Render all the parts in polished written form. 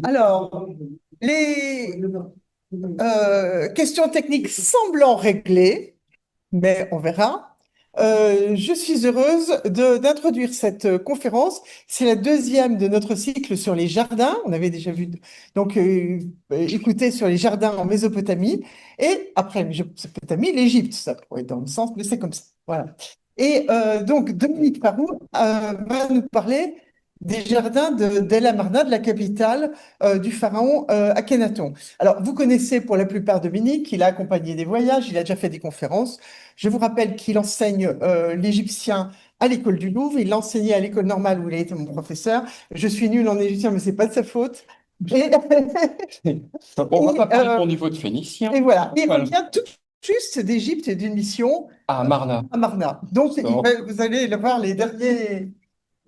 Alors, les questions techniques semblant réglées, mais on verra. Je suis heureuse d'introduire cette conférence. C'est la deuxième de notre cycle sur les jardins. On avait déjà vu, donc, écouté sur les jardins en Mésopotamie. Et après Mésopotamie, l'Égypte. Ça pourrait être dans le sens, mais c'est comme ça. Voilà. Et donc, Dominique Parou va nous parler des jardins d'El Amarna, de la capitale du pharaon Akhenaton. Alors, vous connaissez pour la plupart Dominique, il a accompagné des voyages, il a déjà fait des conférences. Je vous rappelle qu'il enseigne l'égyptien à l'école du Louvre. Il l'a enseigné à l'école normale où il a été mon professeur. Je suis nulle en égyptien, mais c'est pas de sa faute. Et, On va et, pas parler de euh, ton niveau de phénicien. et voilà. Il Voilà. revient tout juste d'Égypte et d'une mission Ah, Marna. à Marna. Donc, Non, vous allez le voir les derniers.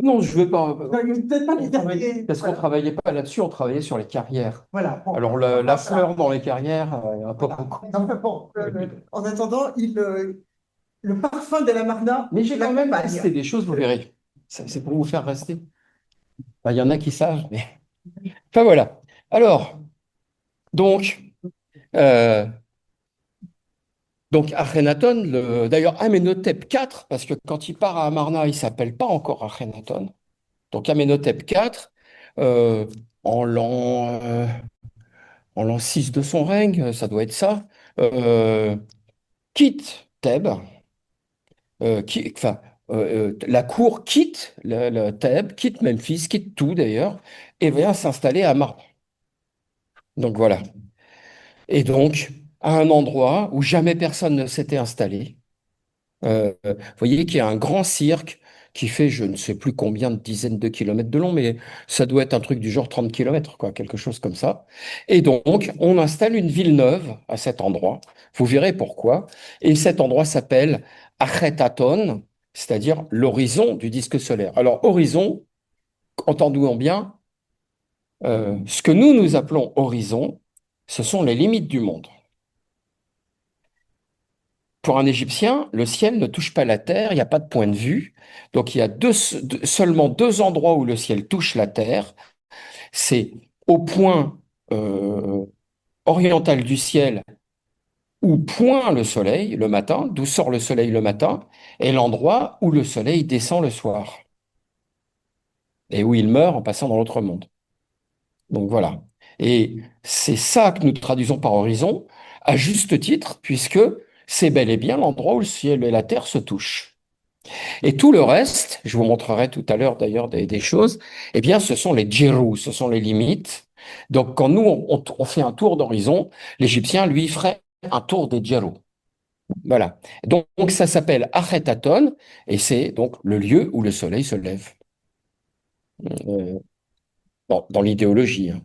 non, je vais pas. Peut-être pas les derniers. Parce qu'on Voilà. travaillait pas là-dessus, on travaillait sur les carrières. Voilà. Bon, Alors, on va la voir ça. fleur dans les carrières, pas Voilà. beaucoup. Enfin, bon, en attendant, le parfum de la Marna Mais j'ai quand même testé l'accompagne. des choses, vous verrez. C'est pour vous faire rester. Enfin, il y en a qui savent, mais. Enfin, voilà. Alors, donc, euh, Akhenaton, d'ailleurs, Amenhotep IV, parce que quand il part à Amarna, il s'appelle pas encore Akhenaton. Donc, Amenhotep IV, euh, en l'an en l'an 6 de son règne, ça doit être ça, euh, quitte Thèbes, enfin, la cour quitte Thèbes, quitte Memphis, quitte tout d'ailleurs, et vient s'installer à Marne. Donc voilà. Et donc, à un endroit où jamais personne ne s'était installé. Vous voyez qu'il y a un grand cirque qui fait je ne sais plus combien de dizaines de kilomètres de long, mais ça doit être un truc du genre 30 kilomètres, quoi, quelque chose comme ça. Et donc, on installe une ville neuve à cet endroit. Vous verrez pourquoi. Et cet endroit s'appelle Achétaton, c'est-à-dire l'horizon du disque solaire. Alors, horizon, entendons bien, ce que nous appelons horizon, ce sont les limites du monde. Pour un Égyptien, le ciel ne touche pas la terre, il n'y a pas de point de vue. Donc il y a seulement deux endroits où le ciel touche la terre. C'est au point euh, oriental du ciel où pointe le soleil le matin, d'où sort le soleil le matin, et l'endroit où le soleil descend le soir, et où il meurt en passant dans l'autre monde. Donc voilà. Et c'est ça que nous traduisons par horizon, à juste titre, puisque c'est bel et bien l'endroit où le ciel et la terre se touchent. Et tout le reste, je vous montrerai tout à l'heure d'ailleurs des choses, eh bien, ce sont les djirous, ce sont les limites. Donc, quand nous, on fait un tour d'horizon, l'Égyptien, lui, ferait un tour des djirous. Voilà. Donc, ça s'appelle Achétaton, et c'est donc le lieu où le soleil se lève, euh, dans l'idéologie, hein.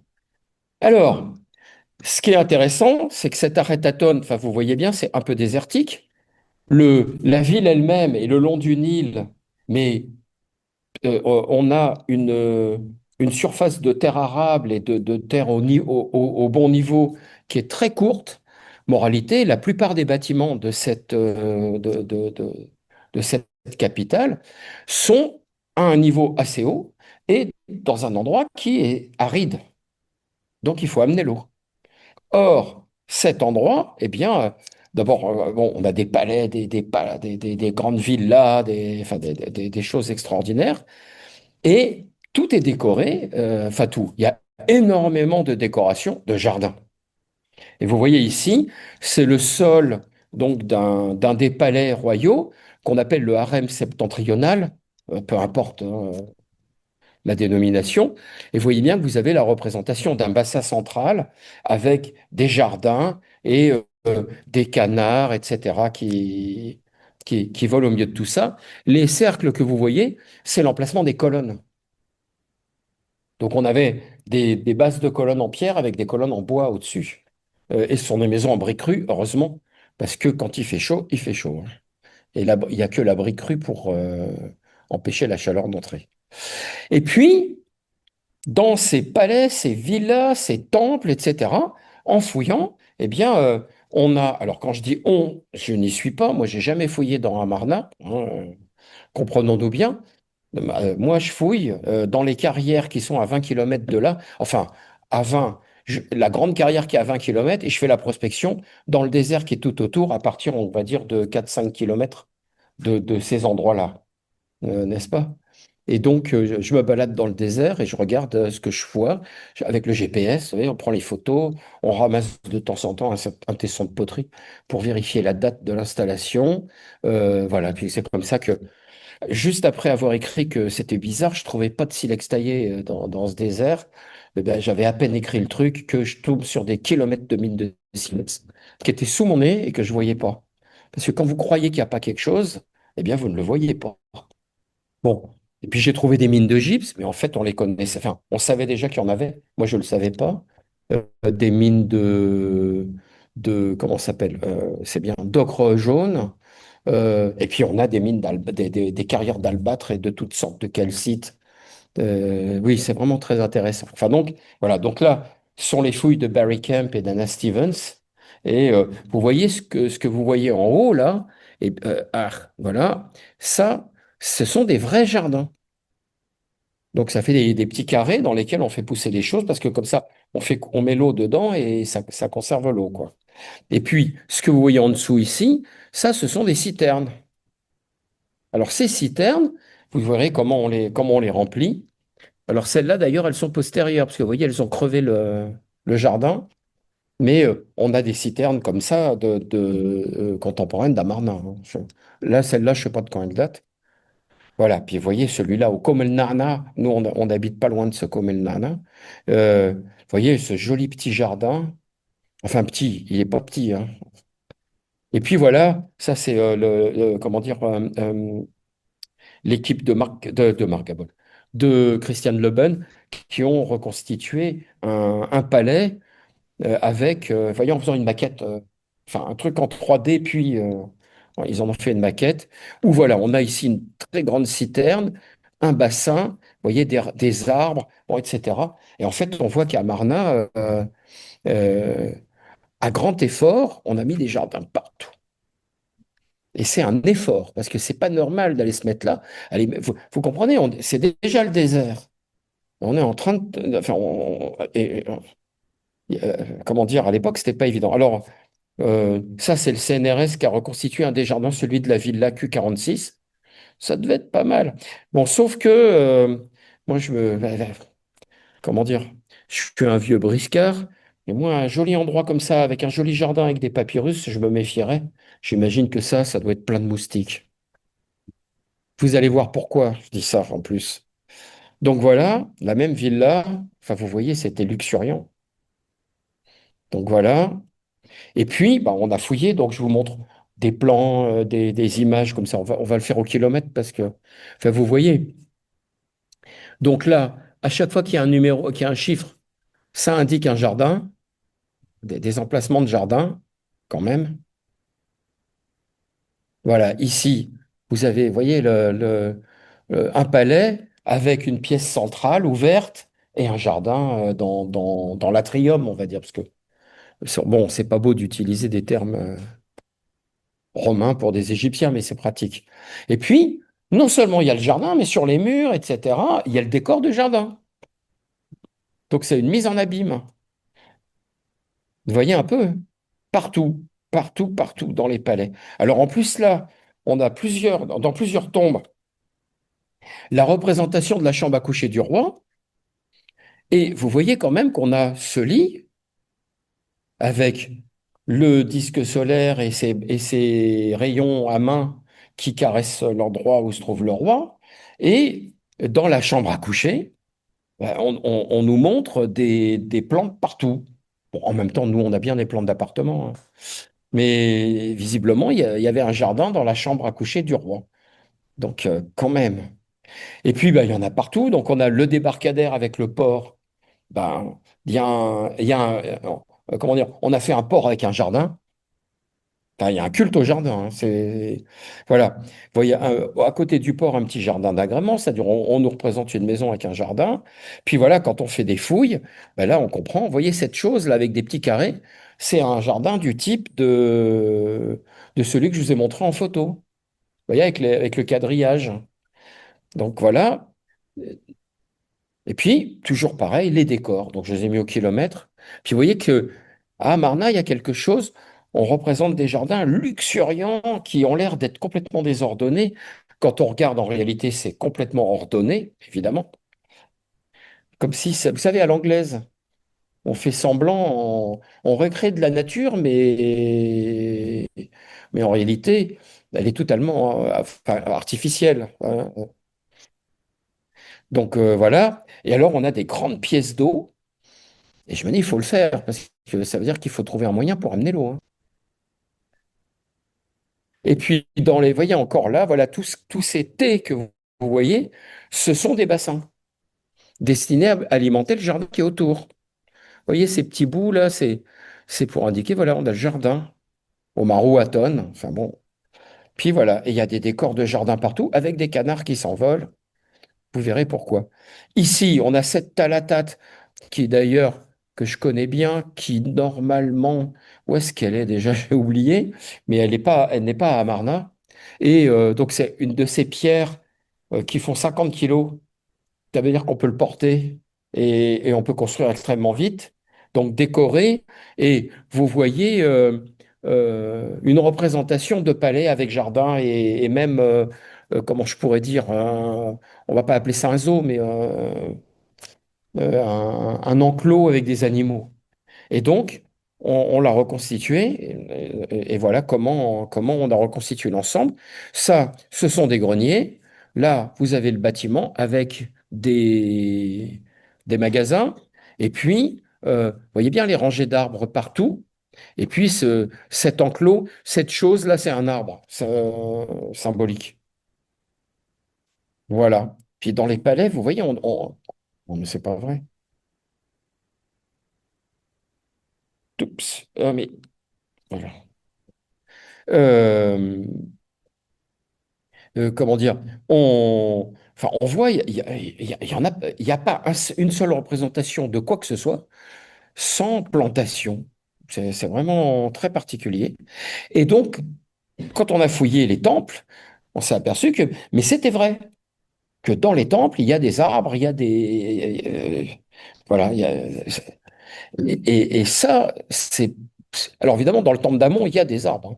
Alors, ce qui est intéressant, c'est que cet Achétaton, enfin, vous voyez bien, c'est un peu désertique. La ville elle-même est le long du Nil, mais on a une surface de terre arable et de terre au bon niveau qui est très courte. Moralité, la plupart des bâtiments de cette capitale sont à un niveau assez haut et dans un endroit qui est aride. Donc, il faut amener l'eau. Or, cet endroit, eh bien, d'abord, bon, on a des palais, des grandes villas, enfin, des choses extraordinaires. Et tout est décoré, enfin tout. Il y a énormément de décorations de jardins. Et vous voyez ici, c'est le sol donc d'un des palais royaux qu'on appelle le harem septentrional, peu importe hein, la dénomination. Et vous voyez bien que vous avez la représentation d'un bassin central avec des jardins et des canards, etc., qui volent au milieu de tout ça. Les cercles que vous voyez, c'est l'emplacement des colonnes. Donc on avait des bases de colonnes en pierre avec des colonnes en bois au-dessus. Et ce sont des maisons en briques crues, heureusement, parce que quand il fait chaud, il fait chaud, hein. Et là, il n'y a que la brique crue pour empêcher la chaleur d'entrer. Et puis, dans ces palais, ces villas, ces temples, etc., en fouillant, eh bien, on a, alors quand je dis on, je n'y suis pas, moi j'ai jamais fouillé dans Amarna, hein, comprenons-nous bien. Moi, je fouille dans les carrières qui sont à 20 kilomètres de là, enfin, à 20, la grande carrière qui est à 20 km, et je fais la prospection dans le désert qui est tout autour, à partir, on va dire, de 4-5 km de ces endroits-là, n'est-ce pas? Et donc, je me balade dans le désert et je regarde ce que je vois avec le GPS. Vous savez, on prend les photos, on ramasse de temps en temps un tesson de poterie pour vérifier la date de l'installation. Voilà, puis c'est comme ça que, juste après avoir écrit que c'était bizarre, je trouvais pas de silex taillé dans ce désert. Eh ben, j'avais à peine écrit le truc que je tombe sur des kilomètres de mines de silex qui étaient sous mon nez et que je voyais pas. Parce que quand vous croyez qu'il n'y a pas quelque chose, eh bien, vous ne le voyez pas. Bon, et puis j'ai trouvé des mines de gypse, mais en fait, on les connaissait. Enfin, on savait déjà qu'il y en avait. Moi, je ne le savais pas. Des mines comment ça s'appelle? C'est bien, d'ocre jaune. Et puis, on a des mines des carrières d'albâtre et de toutes sortes de calcites. Oui, c'est vraiment très intéressant. Enfin, donc, voilà. Donc là, ce sont les fouilles de Barry Kemp et d'Anna Stevens. Et vous voyez ce que vous voyez en haut, là. Et, voilà. Ça, ce sont des vrais jardins. Donc ça fait des petits carrés dans lesquels on fait pousser les choses parce que comme ça, on met l'eau dedans et ça conserve l'eau, quoi. Et puis, ce que vous voyez en dessous ici, ça, ce sont des citernes. Alors ces citernes, vous verrez comment on les remplit. Alors celles-là, d'ailleurs, elles sont postérieures parce que vous voyez, elles ont crevé le jardin. Mais on a des citernes comme ça contemporaines d'Amarna, hein. Là, celle-là, je ne sais pas de quand elle date. Voilà, puis vous voyez celui-là au Kom El Nahna, nous on n'habite pas loin de ce Kom El Nahna. Vous voyez ce joli petit jardin, enfin petit, il n'est pas petit, hein. Et puis voilà, ça c'est comment dire, l'équipe de Marc Gabol, de Christian Leben, qui ont reconstitué un palais avec, voyez, en faisant une maquette, enfin un truc en 3D, puis ouais, ils en ont fait une maquette, où voilà, on a ici une très grande citerne, un bassin, vous voyez, des arbres, bon, etc. Et en fait, on voit qu'à Marna, euh, à grand effort, on a mis des jardins partout. Et c'est un effort, parce que c'est pas normal d'aller se mettre là. Allez, vous comprenez, c'est déjà le désert. On est en train de... Enfin, comment dire, à l'époque, c'était pas évident. Alors, ça, c'est le CNRS qui a reconstitué un des jardins, celui de la Villa Q46. Ça devait être pas mal. Bon, sauf que moi, comment dire, je suis un vieux briscard. Et moi, un joli endroit comme ça, avec un joli jardin avec des papyrus, je me méfierais. J'imagine que ça doit être plein de moustiques. Vous allez voir pourquoi je dis ça en plus. Donc voilà, la même villa, enfin vous voyez, c'était luxuriant. Donc voilà. Et puis, bah, on a fouillé, donc je vous montre des plans, des images comme ça. On va le faire au kilomètre parce que, enfin, vous voyez. Donc là, à chaque fois qu'il y a un numéro, qu'il y a un chiffre, ça indique un jardin, des emplacements de jardin, quand même. Voilà, ici, vous avez, vous voyez, un palais avec une pièce centrale ouverte et un jardin dans l'atrium, on va dire, parce que, bon, c'est pas beau d'utiliser des termes romain pour des Égyptiens, mais c'est pratique. Et puis, non seulement il y a le jardin, mais sur les murs, etc., il y a le décor de jardin. Donc c'est une mise en abîme. Vous voyez un peu, partout, partout, partout dans les palais. Alors en plus là, on a dans plusieurs tombes, la représentation de la chambre à coucher du roi. Et vous voyez quand même qu'on a ce lit avec le disque solaire et ses rayons à main qui caressent l'endroit où se trouve le roi. Et dans la chambre à coucher, on nous montre des plantes partout. Bon, en même temps, nous, on a bien des plantes d'appartement, hein. Mais visiblement, il y avait un jardin dans la chambre à coucher du roi. Donc, quand même. Et puis, bah, il y en a partout. Donc, on a le débarcadère avec le port. Ben, comment dire, on a fait un port avec un jardin. Enfin, il y a un culte au jardin, hein. Voilà. Vous voyez, à côté du port, un petit jardin d'agrément. C'est-à-dire, on nous représente une maison avec un jardin. Puis voilà, quand on fait des fouilles, ben là, on comprend. Vous voyez cette chose-là avec des petits carrés, c'est un jardin du type de celui que je vous ai montré en photo. Vous voyez, avec le quadrillage. Donc voilà. Et puis, toujours pareil, les décors. Donc, je les ai mis au kilomètre. Puis, vous voyez que à Marna, il y a quelque chose. On représente des jardins luxuriants qui ont l'air d'être complètement désordonnés. Quand on regarde, en réalité, c'est complètement ordonné, évidemment. Comme si, vous savez, à l'anglaise, on fait semblant, on recrée de la nature, mais en réalité, elle est totalement enfin, artificielle, hein. Donc, voilà. Et alors, on a des grandes pièces d'eau. Et je me dis, il faut le faire, parce que ça veut dire qu'il faut trouver un moyen pour amener l'eau, hein. Et puis, vous voyez encore là, voilà, tous ces thés que vous voyez, ce sont des bassins destinés à alimenter le jardin qui est autour. Vous voyez ces petits bouts là, c'est pour indiquer, voilà, on a le jardin au Marouaton. Enfin bon. Puis voilà, et il y a des décors de jardin partout avec des canards qui s'envolent. Vous verrez pourquoi. Ici, on a cette talatate qui d'ailleurs, que je connais bien, qui normalement, où est-ce qu'elle est déjà? J'ai oublié, mais elle n'est pas à Marna. Et donc c'est une de ces pierres qui font 50 kilos. Ça veut dire qu'on peut le porter et on peut construire extrêmement vite. Donc décoré, et vous voyez une représentation de palais avec jardin et même, comment je pourrais dire, on va pas appeler ça un zoo, mais un enclos avec des animaux. Et donc, on l'a reconstitué, et voilà comment on a reconstitué l'ensemble. Ça, ce sont des greniers. Là, vous avez le bâtiment avec des magasins. Et puis, vous voyez bien les rangées d'arbres partout. Et puis, cet enclos, cette chose-là, c'est un arbre symbolique. Voilà. Puis dans les palais, vous voyez, mais c'est pas vrai. Oups. Mais voilà. Euh, comment dire, enfin, on voit, il y en a, il y a pas une seule représentation de quoi que ce soit sans plantation. C'est vraiment très particulier. Et donc, quand on a fouillé les temples, on s'est aperçu que, mais c'était vrai, que dans les temples, il y a des arbres, il y a voilà, et ça, alors évidemment, dans le temple d'Amon, il y a des arbres, hein.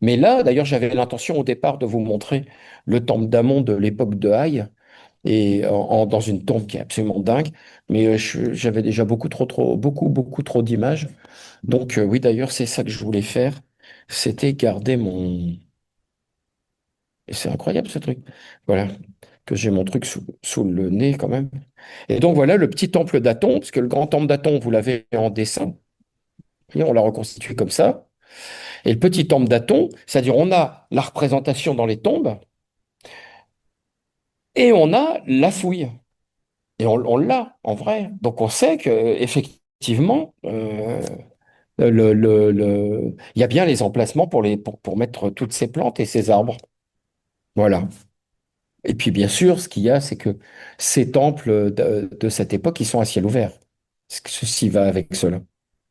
Mais là, d'ailleurs, j'avais l'intention au départ de vous montrer le temple d'Amon de l'époque de Haï, et dans une tombe qui est absolument dingue. Mais j'avais déjà beaucoup trop d'images. Donc oui, d'ailleurs, c'est ça que je voulais faire. C'était garder mon... Et c'est incroyable ce truc. Voilà, que j'ai mon truc sous le nez quand même. Et donc voilà le petit temple d'Aton, parce que le grand temple d'Aton, vous l'avez en dessin. Et on l'a reconstitué comme ça. Et le petit temple d'Aton, c'est-à-dire on a la représentation dans les tombes et on a la fouille. Et on l'a en vrai. Donc on sait que effectivement, il y a bien les emplacements pour mettre toutes ces plantes et ces arbres. Voilà. Et puis bien sûr, ce qu'il y a, c'est que ces temples de cette époque, ils sont à ciel ouvert. Ceci va avec cela.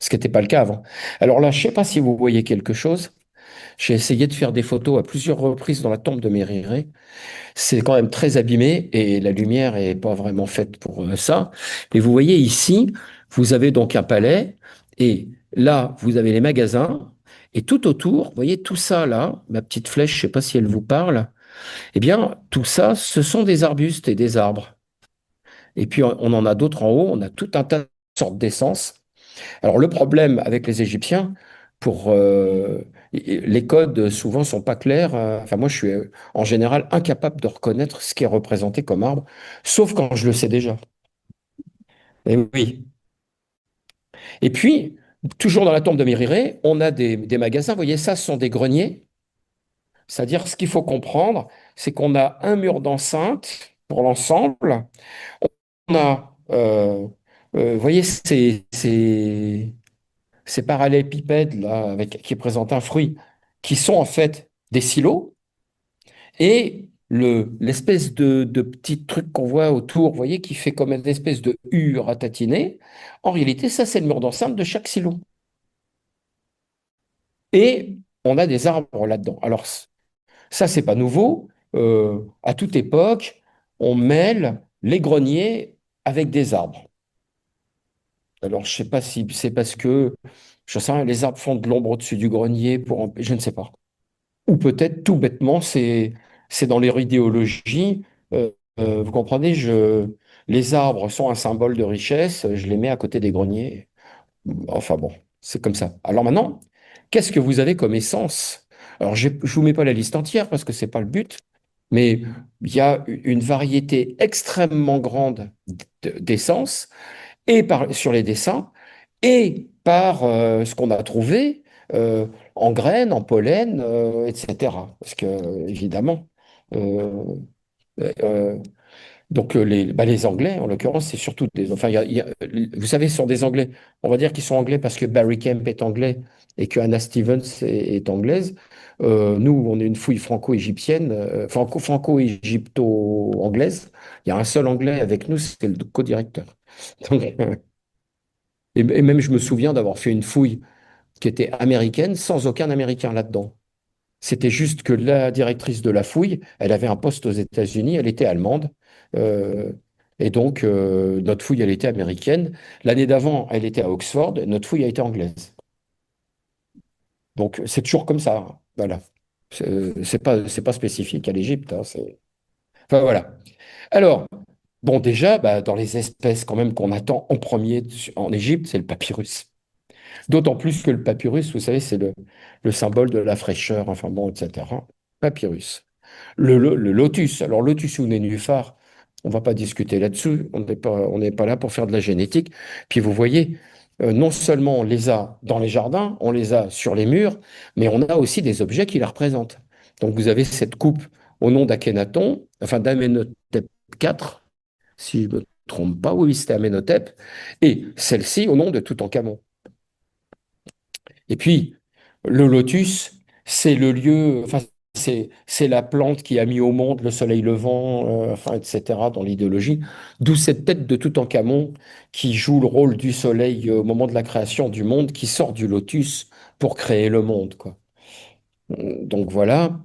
Ce qui n'était pas le cas avant. Alors là, je ne sais pas si vous voyez quelque chose. J'ai essayé de faire des photos à plusieurs reprises dans la tombe de Mérirée. C'est quand même très abîmé et la lumière est pas vraiment faite pour ça. Et vous voyez ici, vous avez donc un palais et là, vous avez les magasins et tout autour, vous voyez tout ça là, ma petite flèche, je sais pas si elle vous parle, eh bien, tout ça, ce sont des arbustes et des arbres. Et puis, on en a d'autres en haut, on a tout un tas de sortes d'essences. Alors, le problème avec les Égyptiens, pour les codes souvent sont pas clairs. Enfin, moi, je suis en général incapable de reconnaître ce qui est représenté comme arbre, sauf quand je le sais déjà. Et oui. Et puis, toujours dans la tombe de Mérirée, on a des magasins. Vous voyez, ça, ce sont des greniers. C'est-à-dire, ce qu'il faut comprendre, c'est qu'on a un mur d'enceinte pour l'ensemble. On a, vous voyez, ces parallélépipèdes là, qui présentent un fruit, qui sont en fait des silos, et l'espèce de petit truc qu'on voit autour, vous voyez, qui fait comme une espèce de U ratatiner. En réalité, ça, c'est le mur d'enceinte de chaque silo. Et on a des arbres là-dedans. Alors, ça, c'est pas nouveau. À toute époque, on mêle les greniers avec des arbres. Alors, je sais pas si c'est parce que, je sais rien, les arbres font de l'ombre au-dessus du grenier je ne sais pas. Ou peut-être tout bêtement, c'est dans leur idéologie. Vous comprenez, les arbres sont un symbole de richesse, je les mets à côté des greniers. Enfin bon, c'est comme ça. Alors maintenant, qu'est-ce que vous avez comme essence? Alors, je ne vous mets pas la liste entière parce que c'est pas le but, mais il y a une variété extrêmement grande d'essences sur les dessins et par ce qu'on a trouvé en graines, en pollen, etc. Parce que, évidemment, euh, euh, les Anglais, en l'occurrence, c'est surtout des. Enfin, vous savez, ce sont des Anglais. On va dire qu'ils sont Anglais parce que Barry Kemp est anglais et que Anna Stevens est anglaise. Nous, on est une fouille franco-égyptienne, franco-égypto-anglaise. Il y a un seul Anglais avec nous, c'est le co-directeur. Donc, et même, je me souviens d'avoir fait une fouille qui était américaine sans aucun Américain là-dedans. C'était juste que la directrice de la fouille, elle avait un poste aux États-Unis, elle était allemande. euh, et donc, notre fouille, elle était américaine. L'année d'avant, elle était à Oxford, notre fouille a été anglaise. Donc, c'est toujours comme ça, hein. Voilà. C'est pas spécifique à l'Égypte, hein, Enfin, voilà. Alors, bon, déjà, bah, dans les espèces quand même qu'on attend en premier en Égypte, c'est le papyrus. D'autant plus que le papyrus, vous savez, c'est le symbole de la fraîcheur, enfin bon, etc. Papyrus. Le lotus, alors lotus ou nénuphar, on ne va pas discuter là-dessus, on n'est pas là pour faire de la génétique. Puis vous voyez, non seulement on les a dans les jardins, on les a sur les murs, mais on a aussi des objets qui les représentent. Donc vous avez cette coupe au nom d'Akhenaton, enfin d'Amenhotep IV, si je ne me trompe pas, oui, c'était Amenhotep, et celle-ci au nom de Toutankhamon. Et puis, le lotus, c'est le lieu, enfin, c'est la plante qui a mis au monde le soleil levant, enfin, etc., dans l'idéologie. D'où cette tête de Toutankhamon qui joue le rôle du soleil au moment de la création du monde, qui sort du lotus pour créer le monde, quoi. Donc voilà.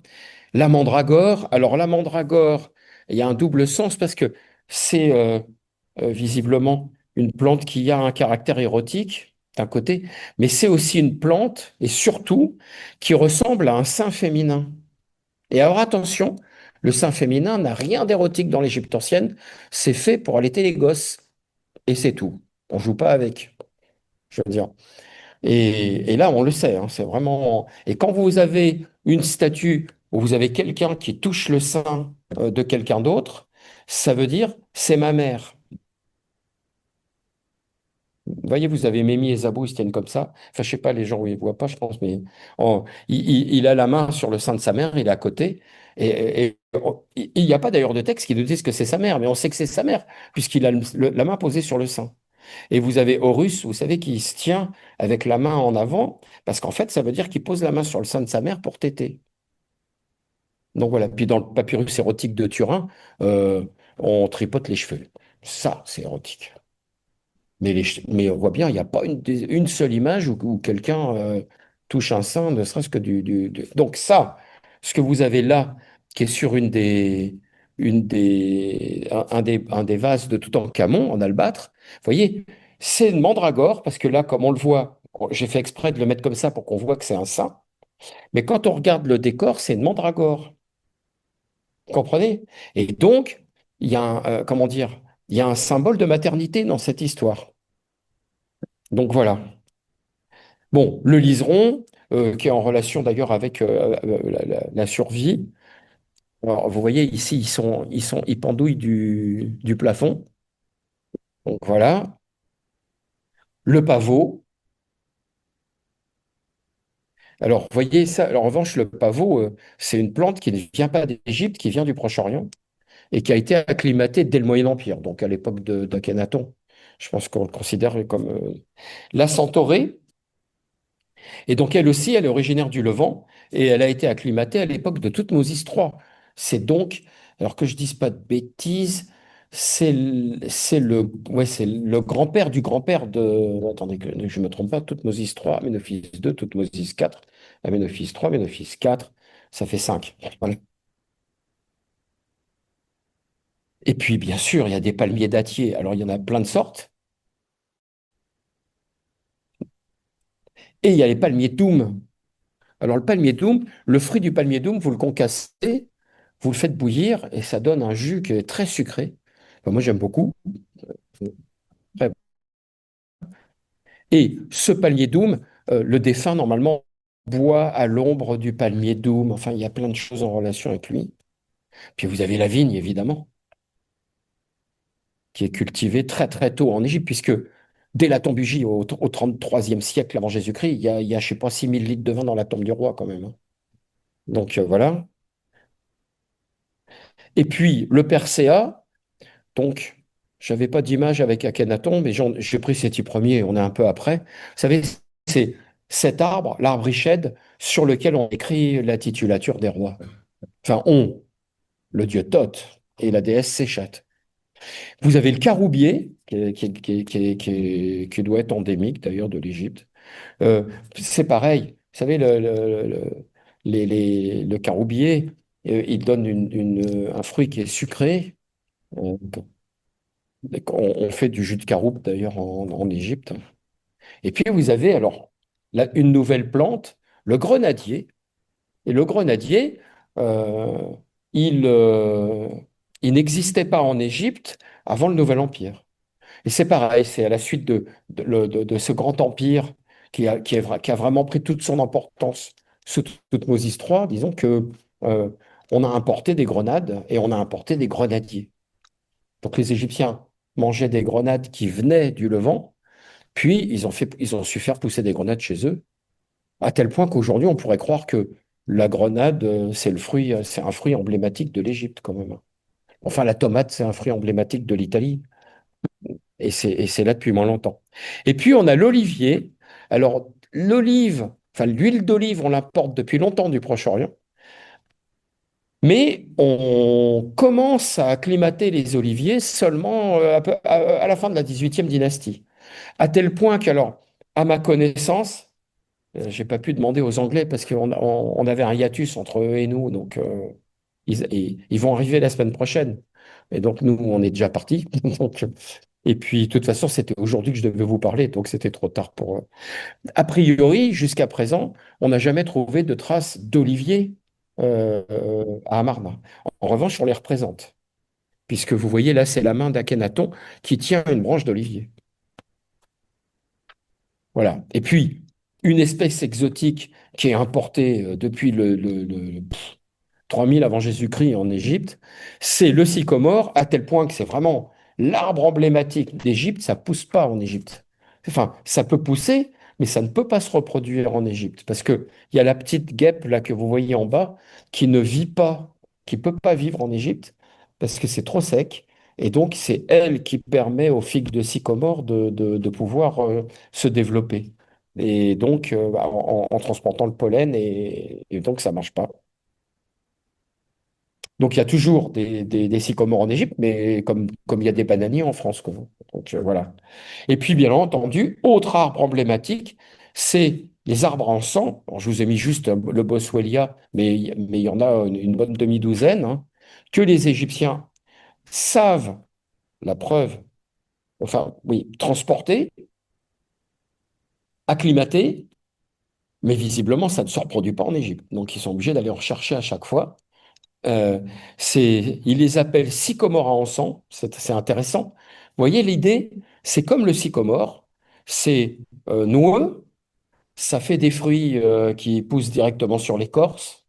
La mandragore, alors la mandragore, il y a un double sens parce que c'est visiblement une plante qui a un caractère érotique d'un côté, mais c'est aussi une plante et surtout qui ressemble à un sein féminin. Et alors attention, le sein féminin n'a rien d'érotique dans l'Égypte ancienne, c'est fait pour allaiter les gosses et c'est tout. On joue pas avec, je veux dire. Et là, on le sait, hein, c'est vraiment. Et quand vous avez une statue où vous avez quelqu'un qui touche le sein de quelqu'un d'autre, ça veut dire c'est ma mère. Vous voyez, vous avez Mémie et Zabou, ils se tiennent comme ça. Enfin, je sais pas, les gens, ils ne voient pas, je pense, mais il a la main sur le sein de sa mère, il est à côté. Il n'y a pas d'ailleurs de texte qui nous dise que c'est sa mère, mais on sait que c'est sa mère, puisqu'il a la main posée sur le sein. Et vous avez Horus, vous savez, qui se tient avec la main en avant, parce qu'en fait, ça veut dire qu'il pose la main sur le sein de sa mère pour téter. Donc voilà. Puis dans le papyrus érotique de Turin, on tripote les cheveux. Ça, c'est érotique. Mais on voit bien, il n'y a pas une seule image où quelqu'un touche un sein, ne serait-ce que Donc ça, ce que vous avez là, qui est sur un des vases de Toutankhamon en albâtre, vous voyez, c'est une mandragore, parce que là, comme on le voit, j'ai fait exprès de le mettre comme ça pour qu'on voit que c'est un sein, mais quand on regarde le décor, c'est une mandragore. Vous comprenez? Et donc, il y a comment dire, il y a un symbole de maternité dans cette histoire. Donc voilà. Bon, le liseron, qui est en relation d'ailleurs avec la survie. Alors, vous voyez ici, ils pendouillent du plafond. Donc voilà. Le pavot. Alors, vous voyez ça. Alors, en revanche, le pavot, c'est une plante qui ne vient pas d'Égypte, qui vient du Proche-Orient et qui a été acclimatée dès le Moyen Empire, donc à l'époque d'Akhenaton. Je pense qu'on le considère comme la centaurée. Et donc elle aussi, elle est originaire du Levant et elle a été acclimatée à l'époque de Toutmosis III. C'est donc, alors que je dise pas de bêtises, c'est le grand-père du grand-père de. Attendez que je ne me trompe pas, Toutmosis III, Amenophis II, Toutmosis IV, Amenophis III, Amenophis IV, ça fait 5. Voilà. Et puis, bien sûr, il y a des palmiers dattiers. Alors, il y en a plein de sortes. Et il y a les palmiers doum. Alors, le palmier doum, le fruit du palmier doum, vous le concassez, vous le faites bouillir et ça donne un jus qui est très sucré. Enfin, moi, j'aime beaucoup. Et ce palmier doum, le défunt, normalement, boit à l'ombre du palmier doum. Enfin, il y a plein de choses en relation avec lui. Puis vous avez la vigne, évidemment, qui est cultivée très très tôt en Égypte, puisque dès la tombe du J, au 33e siècle avant Jésus-Christ, je sais pas, 6000 litres de vin dans la tombe du roi quand même, hein. Donc voilà. Et puis le Persea, donc j'avais pas d'image avec Akhenaton, mais j'ai pris ces 10 premiers, on est un peu après. Vous savez, c'est cet arbre, l'arbre Riched, sur lequel on écrit la titulature des rois. Enfin, le dieu Thoth et la déesse Séchat. Vous avez le caroubier, qui doit être endémique d'ailleurs de l'Égypte. C'est pareil, vous savez, le caroubier, il donne un fruit qui est sucré. On, on fait du jus de caroube d'ailleurs en Égypte. Et puis vous avez alors une nouvelle plante, le grenadier. Et le grenadier, euh, il, euh, il n'existait pas en Égypte avant le Nouvel Empire. Et c'est pareil, c'est à la suite de ce grand empire qui a vraiment pris toute son importance sous toutes nos histoires, disons que on a importé des grenades et on a importé des grenadiers. Donc les Égyptiens mangeaient des grenades qui venaient du Levant, puis ils ont su faire pousser des grenades chez eux, à tel point qu'aujourd'hui on pourrait croire que la grenade, c'est un fruit emblématique de l'Égypte quand même. Enfin, la tomate, c'est un fruit emblématique de l'Italie. Et c'est là depuis moins longtemps. Et puis, on a l'olivier. Alors, l'olive, enfin, l'huile d'olive, on l'importe depuis longtemps du Proche-Orient. Mais on commence à acclimater les oliviers seulement à la fin de la 18e dynastie. À tel point qu'alors, à ma connaissance, j'ai pas pu demander aux Anglais parce on avait un hiatus entre eux et nous. Donc, ils vont arriver la semaine prochaine. Et donc, nous, on est déjà partis. Donc, et puis, de toute façon, c'était aujourd'hui que je devais vous parler, donc c'était trop tard pour eux. A priori, jusqu'à présent, on n'a jamais trouvé de traces d'olivier à Amarna. En revanche, on les représente, puisque vous voyez là, c'est la main d'Akhenaton qui tient une branche d'olivier. Voilà. Et puis, une espèce exotique qui est importée depuis 3000 avant Jésus-Christ en Égypte, c'est le sycomore, à tel point que c'est vraiment l'arbre emblématique d'Égypte, ça pousse pas en Égypte. Enfin, ça peut pousser, mais ça ne peut pas se reproduire en Égypte, parce que il y a la petite guêpe là que vous voyez en bas qui ne vit pas, qui peut pas vivre en Égypte, parce que c'est trop sec, et donc c'est elle qui permet aux figues de sycomore de pouvoir se développer. Et donc, en transportant le pollen, et donc ça marche pas. Donc il y a toujours des sycomores en Égypte, mais comme il y a des bananiers en France, quoi. Donc voilà. Et puis bien entendu, autre arbre emblématique, c'est les arbres en sang. Alors, je vous ai mis juste le Boswellia, mais il y en a une bonne demi-douzaine, hein, que les Égyptiens savent, la preuve, enfin oui, transporter, acclimater, mais visiblement ça ne se reproduit pas en Égypte. Donc ils sont obligés d'aller en rechercher à chaque fois. Euh, ils les appellent sycomore à encens, c'est intéressant. Vous voyez, l'idée, c'est comme le sycomore, c'est noueux, ça fait des fruits qui poussent directement sur l'écorce,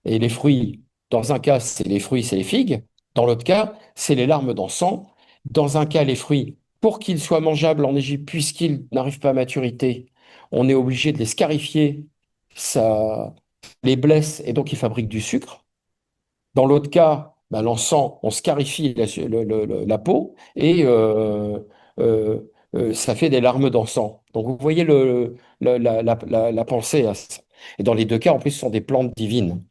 et les fruits, dans un cas, c'est les fruits, c'est les figues, dans l'autre cas, c'est les larmes d'encens. Dans un cas, les fruits, pour qu'ils soient mangeables en Égypte, puisqu'ils n'arrivent pas à maturité, on est obligé de les scarifier, ça les blesse, et donc ils fabriquent du sucre. Dans l'autre cas, ben, l'encens, on scarifie la peau et euh, ça fait des larmes d'encens. Donc vous voyez la pensée à ça. Et dans les deux cas, en plus, ce sont des plantes divines.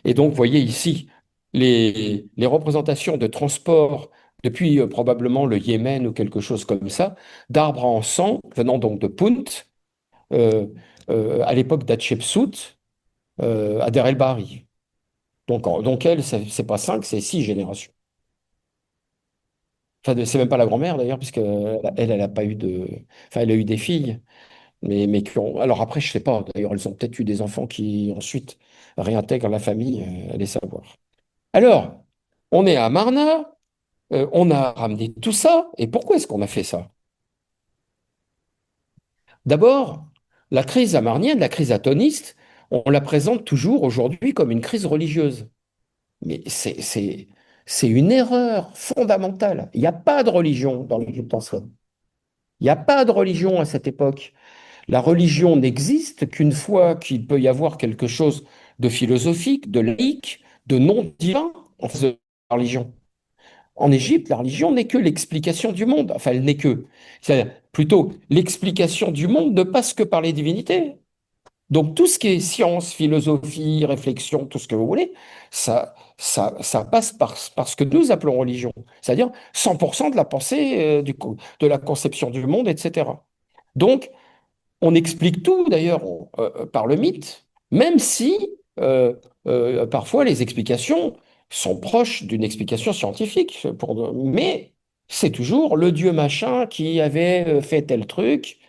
Et donc, vous voyez ici les représentations de transport depuis probablement le Yémen ou quelque chose comme ça, d'arbres à encens venant donc de Punt, euh, à l'époque d'Hatshepsut, à Der El Bahari. Donc elle, c'est pas cinq, c'est six générations. Enfin, c'est même pas la grand-mère d'ailleurs, puisque elle a pas eu de. Enfin, elle a eu des filles, mais qui ont. Alors après, je sais pas. D'ailleurs, elles ont peut-être eu des enfants qui ensuite réintègrent la famille, allez savoir. Alors, on est à Marna, on a ramené tout ça. Et pourquoi est-ce qu'on a fait ça? D'abord, la crise amarnienne, la crise atoniste, on la présente toujours aujourd'hui comme une crise religieuse. Mais c'est une erreur fondamentale. Il n'y a pas de religion dans l'Égypte ancienne. Il n'y a pas de religion à cette époque. La religion n'existe qu'une fois qu'il peut y avoir quelque chose de philosophique, de laïque, de non divin en face de la religion. En Égypte, la religion n'est que l'explication du monde. Enfin, elle n'est que, c'est plutôt l'explication du monde ne passe que par les divinités. Donc tout ce qui est science, philosophie, réflexion, tout ce que vous voulez, ça passe par ce que nous appelons religion, c'est-à-dire 100% de la pensée, de la conception du monde, etc. Donc on explique tout d'ailleurs par le mythe, même si euh, parfois les explications sont proches d'une explication scientifique, mais c'est toujours le dieu machin qui avait fait tel truc,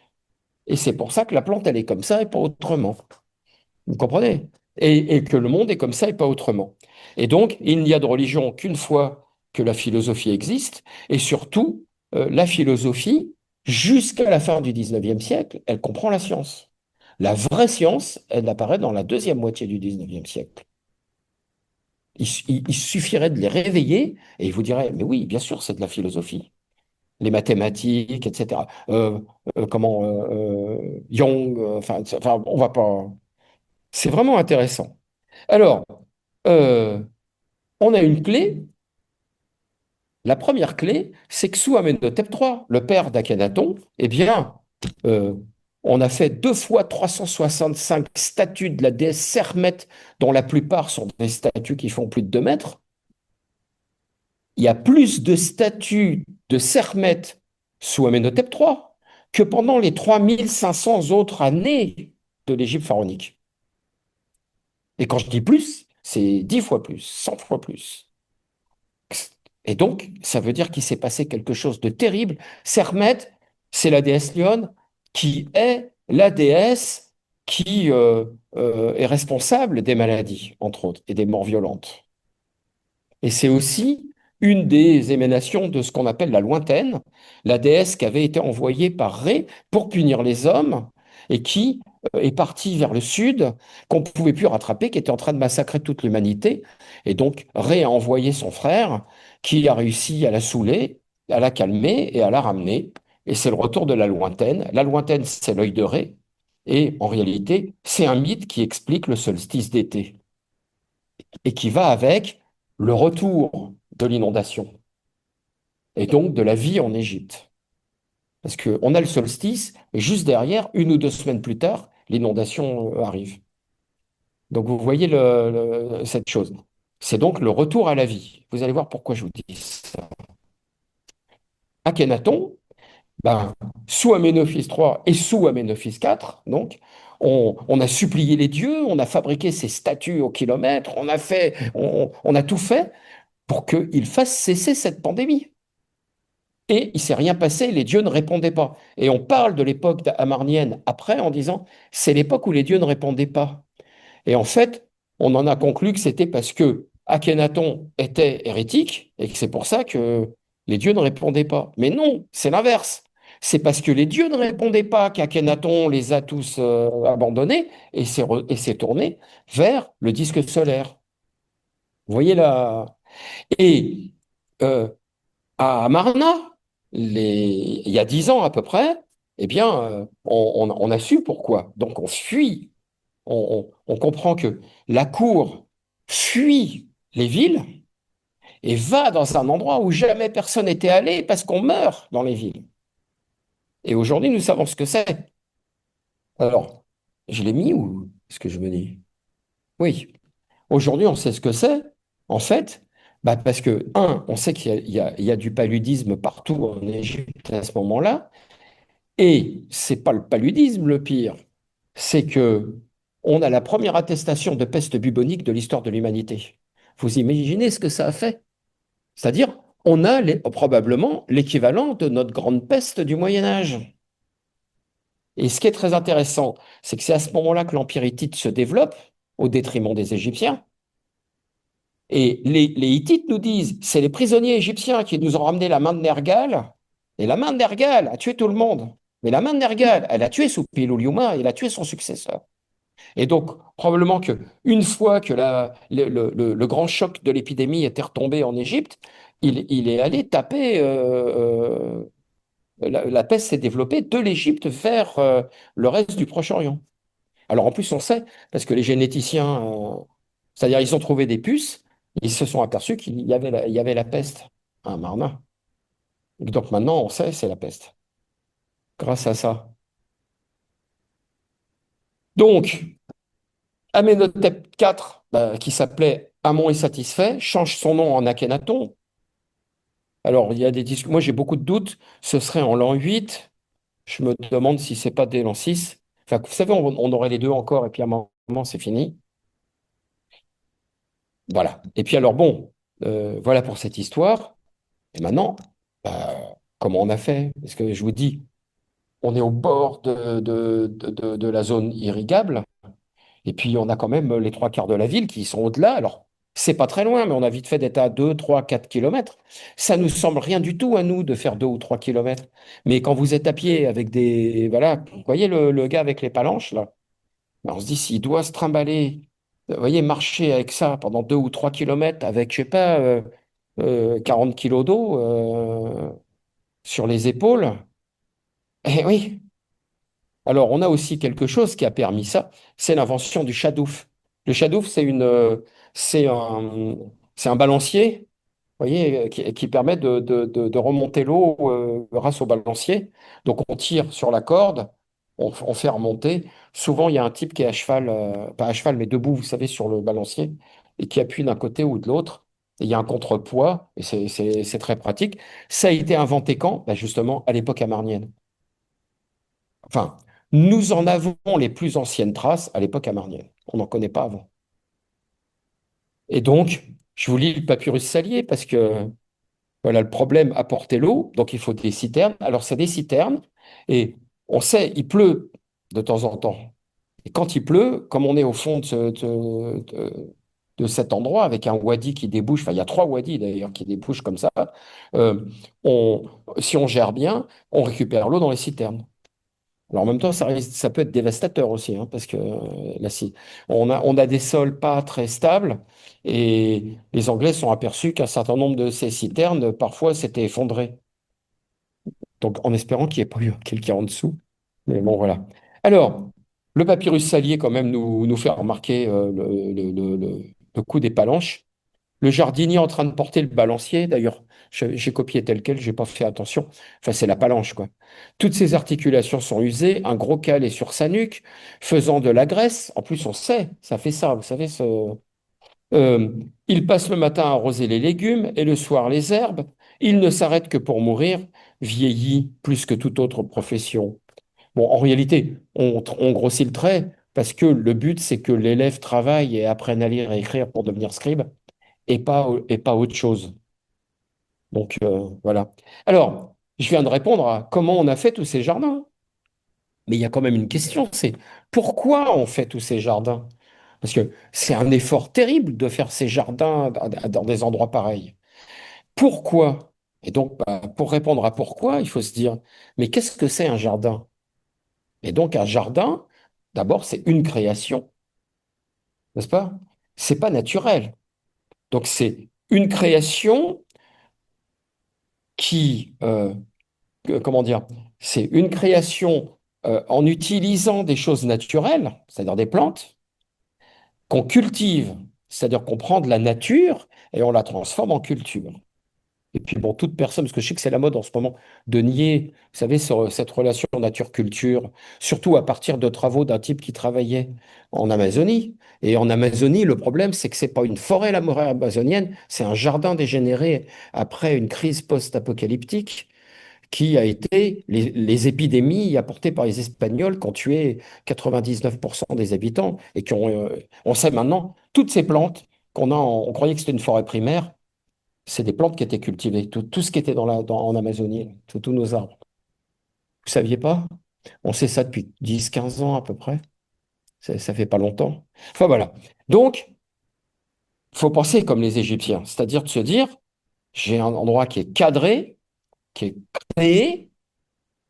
et c'est pour ça que la plante elle est comme ça et pas autrement. Vous comprenez? Et que le monde est comme ça et pas autrement. Et donc, il n'y a de religion qu'une fois que la philosophie existe, et surtout, la philosophie, jusqu'à la fin du 19e siècle, elle comprend la science. La vraie science, elle apparaît dans la deuxième moitié du 19e siècle. Il suffirait de les réveiller et ils vous diraient, mais oui, bien sûr, c'est de la philosophie. Les mathématiques, etc. Young, enfin, on va pas. C'est vraiment intéressant. Alors, euh, on a une clé. La première clé, c'est que sous Amenhotep III, le père d'Akhenaton, eh bien, euh, on a fait 2 fois 365 statues de la déesse Sermet, dont la plupart sont des statues qui font plus de 2 mètres. Il y a plus de statues de Sermet sous Amenhotep III que pendant les 3500 autres années de l'Égypte pharaonique. Et quand je dis plus, c'est 10 fois plus, 100 fois plus. Et donc, ça veut dire qu'il s'est passé quelque chose de terrible. Sermet, c'est la déesse lionne qui est la déesse qui est responsable des maladies, entre autres, et des morts violentes. Et c'est aussi une des émanations de ce qu'on appelle la lointaine, la déesse qui avait été envoyée par Ré pour punir les hommes et qui est partie vers le sud, qu'on ne pouvait plus rattraper, qui était en train de massacrer toute l'humanité. Et donc Ré a envoyé son frère qui a réussi à la saouler, à la calmer et à la ramener. Et c'est le retour de la lointaine. La lointaine, c'est l'œil de Ré. Et en réalité, c'est un mythe qui explique le solstice d'été et qui va avec le retour de l'inondation et donc de la vie en Égypte. Parce qu'on a le solstice et juste derrière, 1 ou 2 semaines plus tard, l'inondation arrive. Donc vous voyez cette chose. C'est donc le retour à la vie. Vous allez voir pourquoi je vous dis ça. Akhenaton, ben, sous Aménophis III et sous Aménophis IV, donc, on a supplié les dieux, on a fabriqué ces statues au kilomètre, on a tout fait pour qu'il fasse cesser cette pandémie. Et il s'est rien passé, les dieux ne répondaient pas. Et on parle de l'époque amarnienne après en disant, c'est l'époque où les dieux ne répondaient pas. Et en fait, on en a conclu que c'était parce que Akhenaton était hérétique et que c'est pour ça que les dieux ne répondaient pas. Mais non, c'est l'inverse. C'est parce que les dieux ne répondaient pas qu'Akhenaton les a tous abandonnés et s'est tourné vers le disque solaire. Vous voyez là? Et euh, à Marna, il y a 10 ans à peu près, eh bien, on a su pourquoi. Donc on fuit, on comprend que la cour fuit les villes et va dans un endroit où jamais personne n'était allé parce qu'on meurt dans les villes. Et aujourd'hui, nous savons ce que c'est. Alors, je l'ai mis ou est-ce que je me dis? Oui. Aujourd'hui, on sait ce que c'est. En fait, bah parce que, on sait qu'il y a du paludisme partout en Égypte à ce moment-là. Et c'est pas le paludisme le pire, c'est que on a la première attestation de peste bubonique de l'histoire de l'humanité. Vous imaginez ce que ça a fait? C'est-à-dire, on a probablement l'équivalent de notre grande peste du Moyen Âge. Et ce qui est très intéressant, c'est que c'est à ce moment-là que l'Empire hittite se développe au détriment des Égyptiens. Et les Hittites nous disent, c'est les prisonniers égyptiens qui nous ont ramené la main de Nergal. Et la main de Nergal a tué tout le monde. Mais la main de Nergal, elle a tué Suppiluliuma et elle a tué son successeur. Et donc, probablement que une fois que le grand choc de l'épidémie était retombé en Égypte, il est allé taper, la peste s'est développée de l'Égypte vers le reste du Proche-Orient. Alors en plus, on sait, parce que les généticiens, c'est-à-dire ils ont trouvé des puces, ils se sont aperçus qu'il y avait il y avait la peste à Marna. Et donc maintenant, on sait, c'est la peste, grâce à ça. Donc, Amenhotep IV, qui s'appelait Amon est satisfait, change son nom en Akhenaton. Alors, il y a des disques. Moi, j'ai beaucoup de doutes. Ce serait en l'an 8. Je me demande si c'est pas dès l'an 6. Enfin, vous savez, on aurait les deux encore, et puis à un moment, c'est fini. Voilà. Et puis alors, bon, voilà pour cette histoire. Et maintenant, comment on a fait? Parce que je vous dis, on est au bord de la zone irrigable. Et puis, on a quand même les trois quarts de la ville qui sont au-delà. Alors, c'est pas très loin, mais on a vite fait d'être à 2, 3, 4 kilomètres. Ça nous semble rien du tout à nous de faire 2 ou 3 kilomètres. Mais quand vous êtes à pied avec des... Voilà, vous voyez le gars avec les palanches, là? Ben, on se dit, s'il doit se trimballer, vous voyez, marcher avec ça pendant 2 ou 3 kilomètres avec, je sais pas, 40 kilos d'eau sur les épaules. Eh oui. Alors, on a aussi quelque chose qui a permis ça, c'est l'invention du shadouf. Le shadouf, c'est un, c'est un balancier, vous voyez, qui permet de remonter l'eau grâce au balancier. Donc, on tire sur la corde, on fait remonter. Souvent, il y a un type qui est à cheval, pas à cheval, mais debout, vous savez, sur le balancier, et qui appuie d'un côté ou de l'autre. Et il y a un contrepoids, et c'est très pratique. Ça a été inventé quand? Ben, justement, à l'époque amarnienne. Enfin, nous en avons les plus anciennes traces à l'époque amarnienne. On n'en connaît pas avant. Et donc, je vous lis le papyrus salier parce que voilà, le problème, apporter l'eau, donc il faut des citernes. Alors, c'est des citernes et on sait, il pleut de temps en temps. Et quand il pleut, comme on est au fond de cet endroit avec un wadi qui débouche, enfin, il y a trois wadis d'ailleurs qui débouchent comme ça, euh, on, si on gère bien, on récupère l'eau dans les citernes. Alors en même temps, ça peut être dévastateur aussi, hein, parce que là, si on a des sols pas très stables et les Anglais sont aperçus qu'un certain nombre de ces citernes, parfois, s'étaient effondrées. Donc en espérant qu'il n'y ait pas eu quelqu'un en dessous. Mais bon, voilà. Alors, le papyrus salier, quand même, nous fait remarquer le coup des palanches. Le jardinier en train de porter le balancier, d'ailleurs, j'ai copié tel quel, j'ai pas fait attention. Enfin, c'est la palanche, quoi. Toutes ses articulations sont usées, un gros cal est sur sa nuque, faisant de la graisse. En plus, on sait, ça fait ça, vous savez. Euh, il passe le matin à arroser les légumes et le soir les herbes. Il ne s'arrête que pour mourir, vieilli plus que toute autre profession. Bon, en réalité, on grossit le trait parce que le but, c'est que l'élève travaille et apprenne à lire et écrire pour devenir scribe et pas autre chose. Donc voilà. Alors, je viens de répondre à comment on a fait tous ces jardins. Mais il y a quand même une question, c'est pourquoi on fait tous ces jardins? Parce que c'est un effort terrible de faire ces jardins dans des endroits pareils. Pourquoi? Et donc, pour répondre à pourquoi, il faut se dire, mais qu'est-ce que c'est un jardin? Et donc, un jardin, d'abord, c'est une création, n'est-ce pas? C'est pas naturel. Donc, c'est une création qui, comment dire, c'est une création en utilisant des choses naturelles, c'est-à-dire des plantes, qu'on cultive, c'est-à-dire qu'on prend de la nature et on la transforme en culture. Et puis, bon, toute personne, parce que je sais que c'est la mode en ce moment, de nier, vous savez, cette relation nature-culture, surtout à partir de travaux d'un type qui travaillait en Amazonie. Et en Amazonie, le problème, c'est que c'est pas une forêt, la forêt amazonienne, c'est un jardin dégénéré après une crise post-apocalyptique qui a été les épidémies apportées par les Espagnols qui ont tué 99% des habitants et qui ont, on sait maintenant, toutes ces plantes on croyait que c'était une forêt primaire, c'est des plantes qui étaient cultivées, tout ce qui était en Amazonie, tous nos arbres. Vous saviez pas? On sait ça depuis 10, 15 ans à peu près. Ça fait pas longtemps. Enfin voilà. Donc, il faut penser comme les Égyptiens, c'est-à-dire de se dire, j'ai un endroit qui est cadré, qui est créé,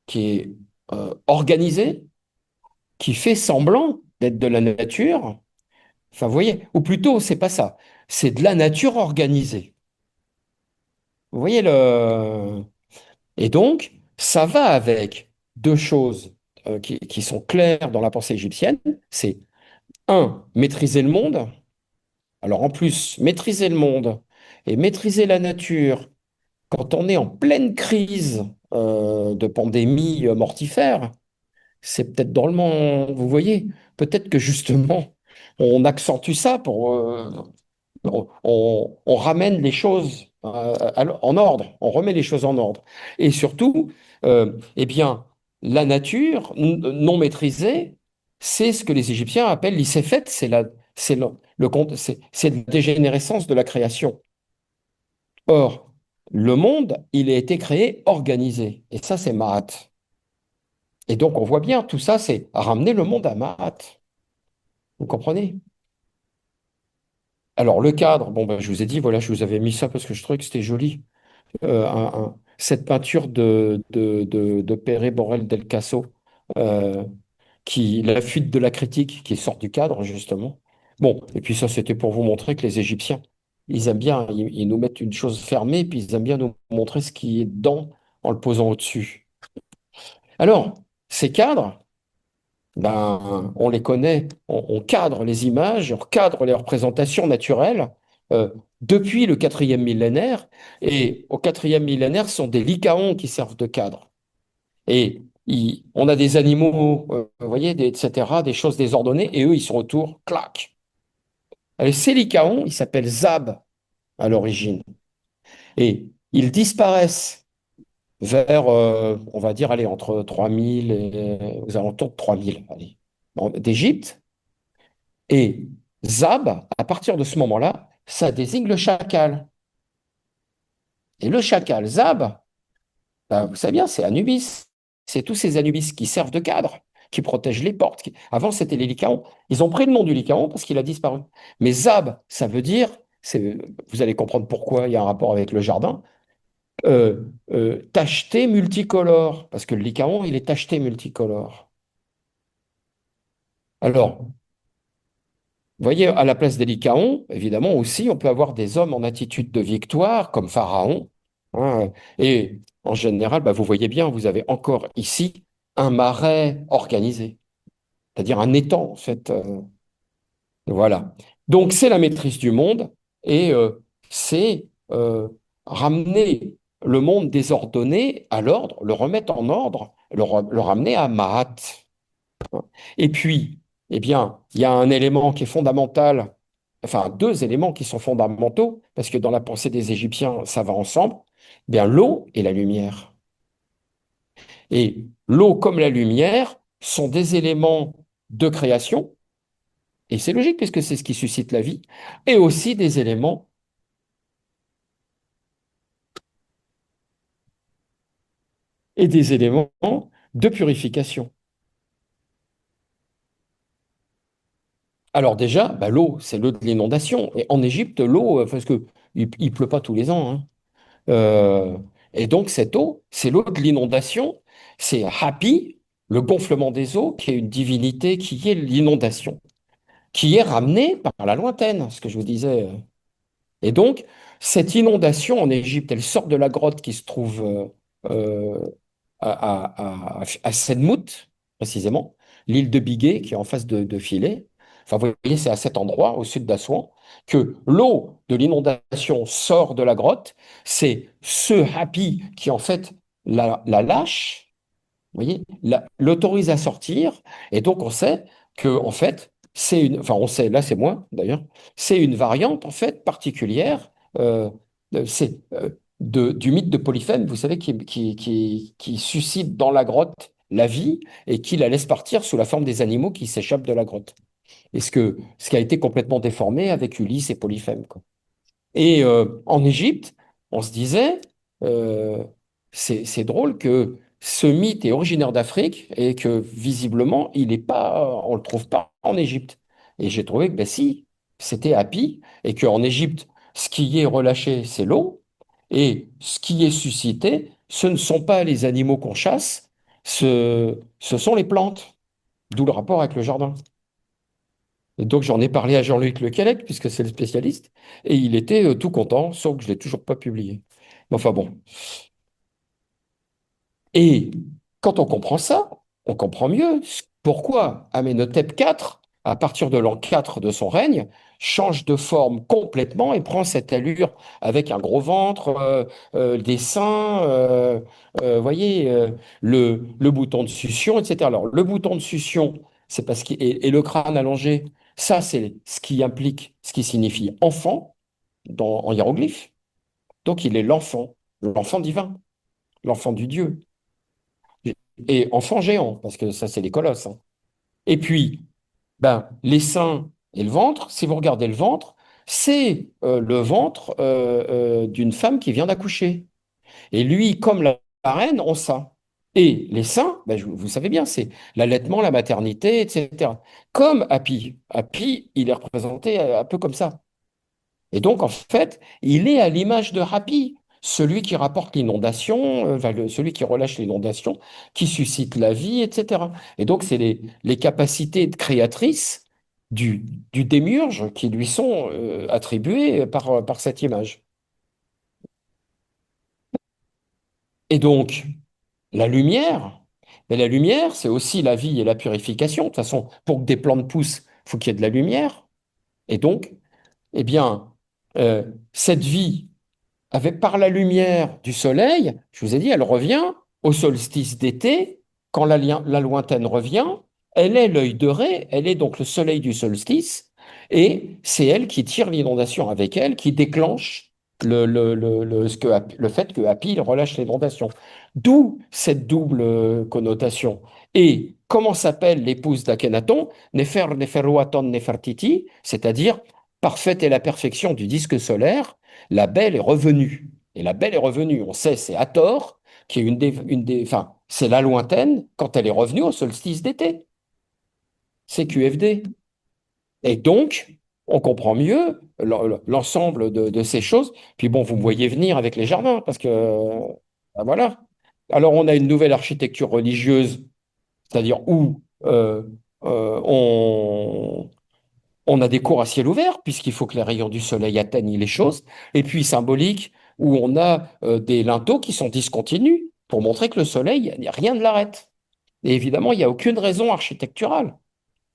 qui est organisé, qui fait semblant d'être de la nature. Enfin, vous voyez, ou plutôt, c'est pas ça. C'est de la nature organisée. Vous voyez le... Et donc, ça va avec deux choses qui sont claires dans la pensée égyptienne. C'est, un, maîtriser le monde. Alors, en plus, maîtriser le monde et maîtriser la nature quand on est en pleine crise de pandémie mortifère, c'est peut-être drôlement, vous voyez, peut-être que justement, on accentue ça on ramène les choses en ordre, on remet les choses en ordre. Et surtout, eh bien, la nature non maîtrisée, c'est ce que les Égyptiens appellent l'icéphète, c'est la dégénérescence de la création. Or, le monde, il a été créé organisé. Et ça, c'est Mahat. Et donc, on voit bien, tout ça, c'est ramener le monde à Mahat. Vous comprenez? Alors, le cadre, bon, ben, je vous ai dit, voilà, je vous avais mis ça parce que je trouvais que c'était joli. Cette peinture de Pere Borel del Casso, euh, la fuite de la critique, qui sort du cadre, justement. Bon, et puis ça, c'était pour vous montrer que les Égyptiens, ils aiment bien, ils nous mettent une chose fermée, puis ils aiment bien nous montrer ce qui est dedans en le posant au-dessus. Alors, ces cadres, ben, on les connaît, on cadre les images, on cadre les représentations naturelles euh, depuis le quatrième millénaire. Et au quatrième millénaire, ce sont des lycaons qui servent de cadre. Et on a des animaux, vous voyez, etc., des choses désordonnées, et eux, ils sont autour, clac. Et ces lycaons, ils s'appellent Zab à l'origine. Et ils disparaissent vers, on va dire, allez, entre 3000 et aux alentours de 3000, allez, d'Égypte. Et Zab, à partir de ce moment-là, ça désigne le chacal. Et le chacal Zab, ben, vous savez bien, c'est Anubis. C'est tous ces Anubis qui servent de cadre, qui protègent les portes. Avant, c'était les lycaons. Ils ont pris le nom du lycaon parce qu'il a disparu. Mais Zab, ça veut dire, vous allez comprendre pourquoi il y a un rapport avec le jardin, tacheté multicolore, parce que le lycaon, il est tacheté multicolore. Alors, vous voyez, à la place des Lycaons, évidemment aussi, on peut avoir des hommes en attitude de victoire, comme Pharaon, hein. Et en général, bah, vous voyez bien, vous avez encore ici un marais organisé, c'est-à-dire un étang, en fait. Voilà. Donc, c'est la maîtrise du monde et c'est ramener le monde désordonné à l'ordre, le remettre en ordre, le ramener à Mahat. Et puis, eh bien, il y a un élément qui est fondamental, enfin deux éléments qui sont fondamentaux, parce que dans la pensée des Égyptiens, ça va ensemble, eh bien l'eau et la lumière. Et l'eau comme la lumière sont des éléments de création, et c'est logique puisque c'est ce qui suscite la vie, et aussi des éléments de purification. Alors déjà, bah, l'eau, c'est l'eau de l'inondation. Et en Égypte, l'eau, parce que il pleut pas tous les ans, hein. Euh, et donc, cette eau, c'est l'eau de l'inondation. C'est Hapi, le gonflement des eaux, qui est une divinité qui est l'inondation, qui est ramenée par la lointaine, ce que je vous disais. Et donc, cette inondation en Égypte, elle sort de la grotte qui se trouve euh, à Sedmout, précisément, l'île de Biguet, qui est en face de Philae. Enfin, vous voyez, c'est à cet endroit, au sud d'Assouan, que l'eau de l'inondation sort de la grotte. C'est ce Hapi qui, en fait, la lâche, vous voyez, l'autorise à sortir. Et donc, on sait que, en fait, enfin, on sait, là, c'est moi, d'ailleurs, c'est une variante, en fait, particulière. C'est du mythe de Polyphème, vous savez, qui suscite dans la grotte la vie et qui la laisse partir sous la forme des animaux qui s'échappent de la grotte. Et ce qui a été complètement déformé avec Ulysse et Polyphème, quoi. Et en Égypte, on se disait, euh, c'est drôle que ce mythe est originaire d'Afrique et que visiblement, il est pas, on le trouve pas en Égypte. Et j'ai trouvé que ben si, c'était Hapi et qu'en Égypte, ce qui est relâché, c'est l'eau et ce qui est suscité, ce ne sont pas les animaux qu'on chasse, ce sont les plantes, d'où le rapport avec le jardin. Et donc j'en ai parlé à Jean-Luc Lequelec, puisque c'est le spécialiste, et il était tout content, sauf que je ne l'ai toujours pas publié. Mais enfin bon. Et quand on comprend ça, on comprend mieux pourquoi Amenhotep IV, à partir de l'an 4 de son règne, change de forme complètement et prend cette allure avec un gros ventre, des seins, voyez, le bouton de succion, etc. Alors, le bouton de succion, c'est parce qu'il et le crâne allongé, ça, c'est ce qui implique, ce qui signifie enfant en hiéroglyphe. Donc, il est l'enfant, l'enfant divin, l'enfant du Dieu. Et enfant géant, parce que ça, c'est les colosses, hein. Et puis, ben, les seins et le ventre, si vous regardez le ventre, c'est le ventre d'une femme qui vient d'accoucher. Et lui, comme la reine, ont ça. Et les seins, ben, vous savez bien, c'est l'allaitement, la maternité, etc. Comme Happy. Happy, il est représenté un peu comme ça. Et donc, en fait, il est à l'image de Happy, celui qui rapporte l'inondation, enfin, celui qui relâche l'inondation, qui suscite la vie, etc. Et donc, c'est les capacités créatrices du, du démiurge qui lui sont attribuées par cette image. Et donc, la lumière, mais la lumière, c'est aussi la vie et la purification. De toute façon, pour que des plantes poussent, il faut qu'il y ait de la lumière. Et donc, eh bien, cette vie, avec, par la lumière du soleil, je vous ai dit, elle revient au solstice d'été, quand la lointaine revient, elle est l'œil de Ré, elle est donc le soleil du solstice, et c'est elle qui tire l'inondation avec elle, qui déclenche le fait que Happy relâche l'inondation. D'où cette double connotation. Et comment s'appelle l'épouse d'Akhenaton? Nefer Neferuaton Nefertiti, c'est-à-dire parfaite est la perfection du disque solaire, la belle est revenue. Et la belle est revenue. On sait, c'est Hathor, qui est enfin, c'est la lointaine quand elle est revenue au solstice d'été. C'est QFD. Et donc, on comprend mieux l'ensemble de ces choses. Puis bon, vous me voyez venir avec les jardins, parce que, ben voilà. Alors, on a une nouvelle architecture religieuse, c'est-à-dire où on a des cours à ciel ouvert, puisqu'il faut que les rayons du soleil atteignent les choses. Et puis symbolique, où on a des linteaux qui sont discontinus, pour montrer que le soleil, rien ne l'arrête. Et évidemment, il n'y a aucune raison architecturale.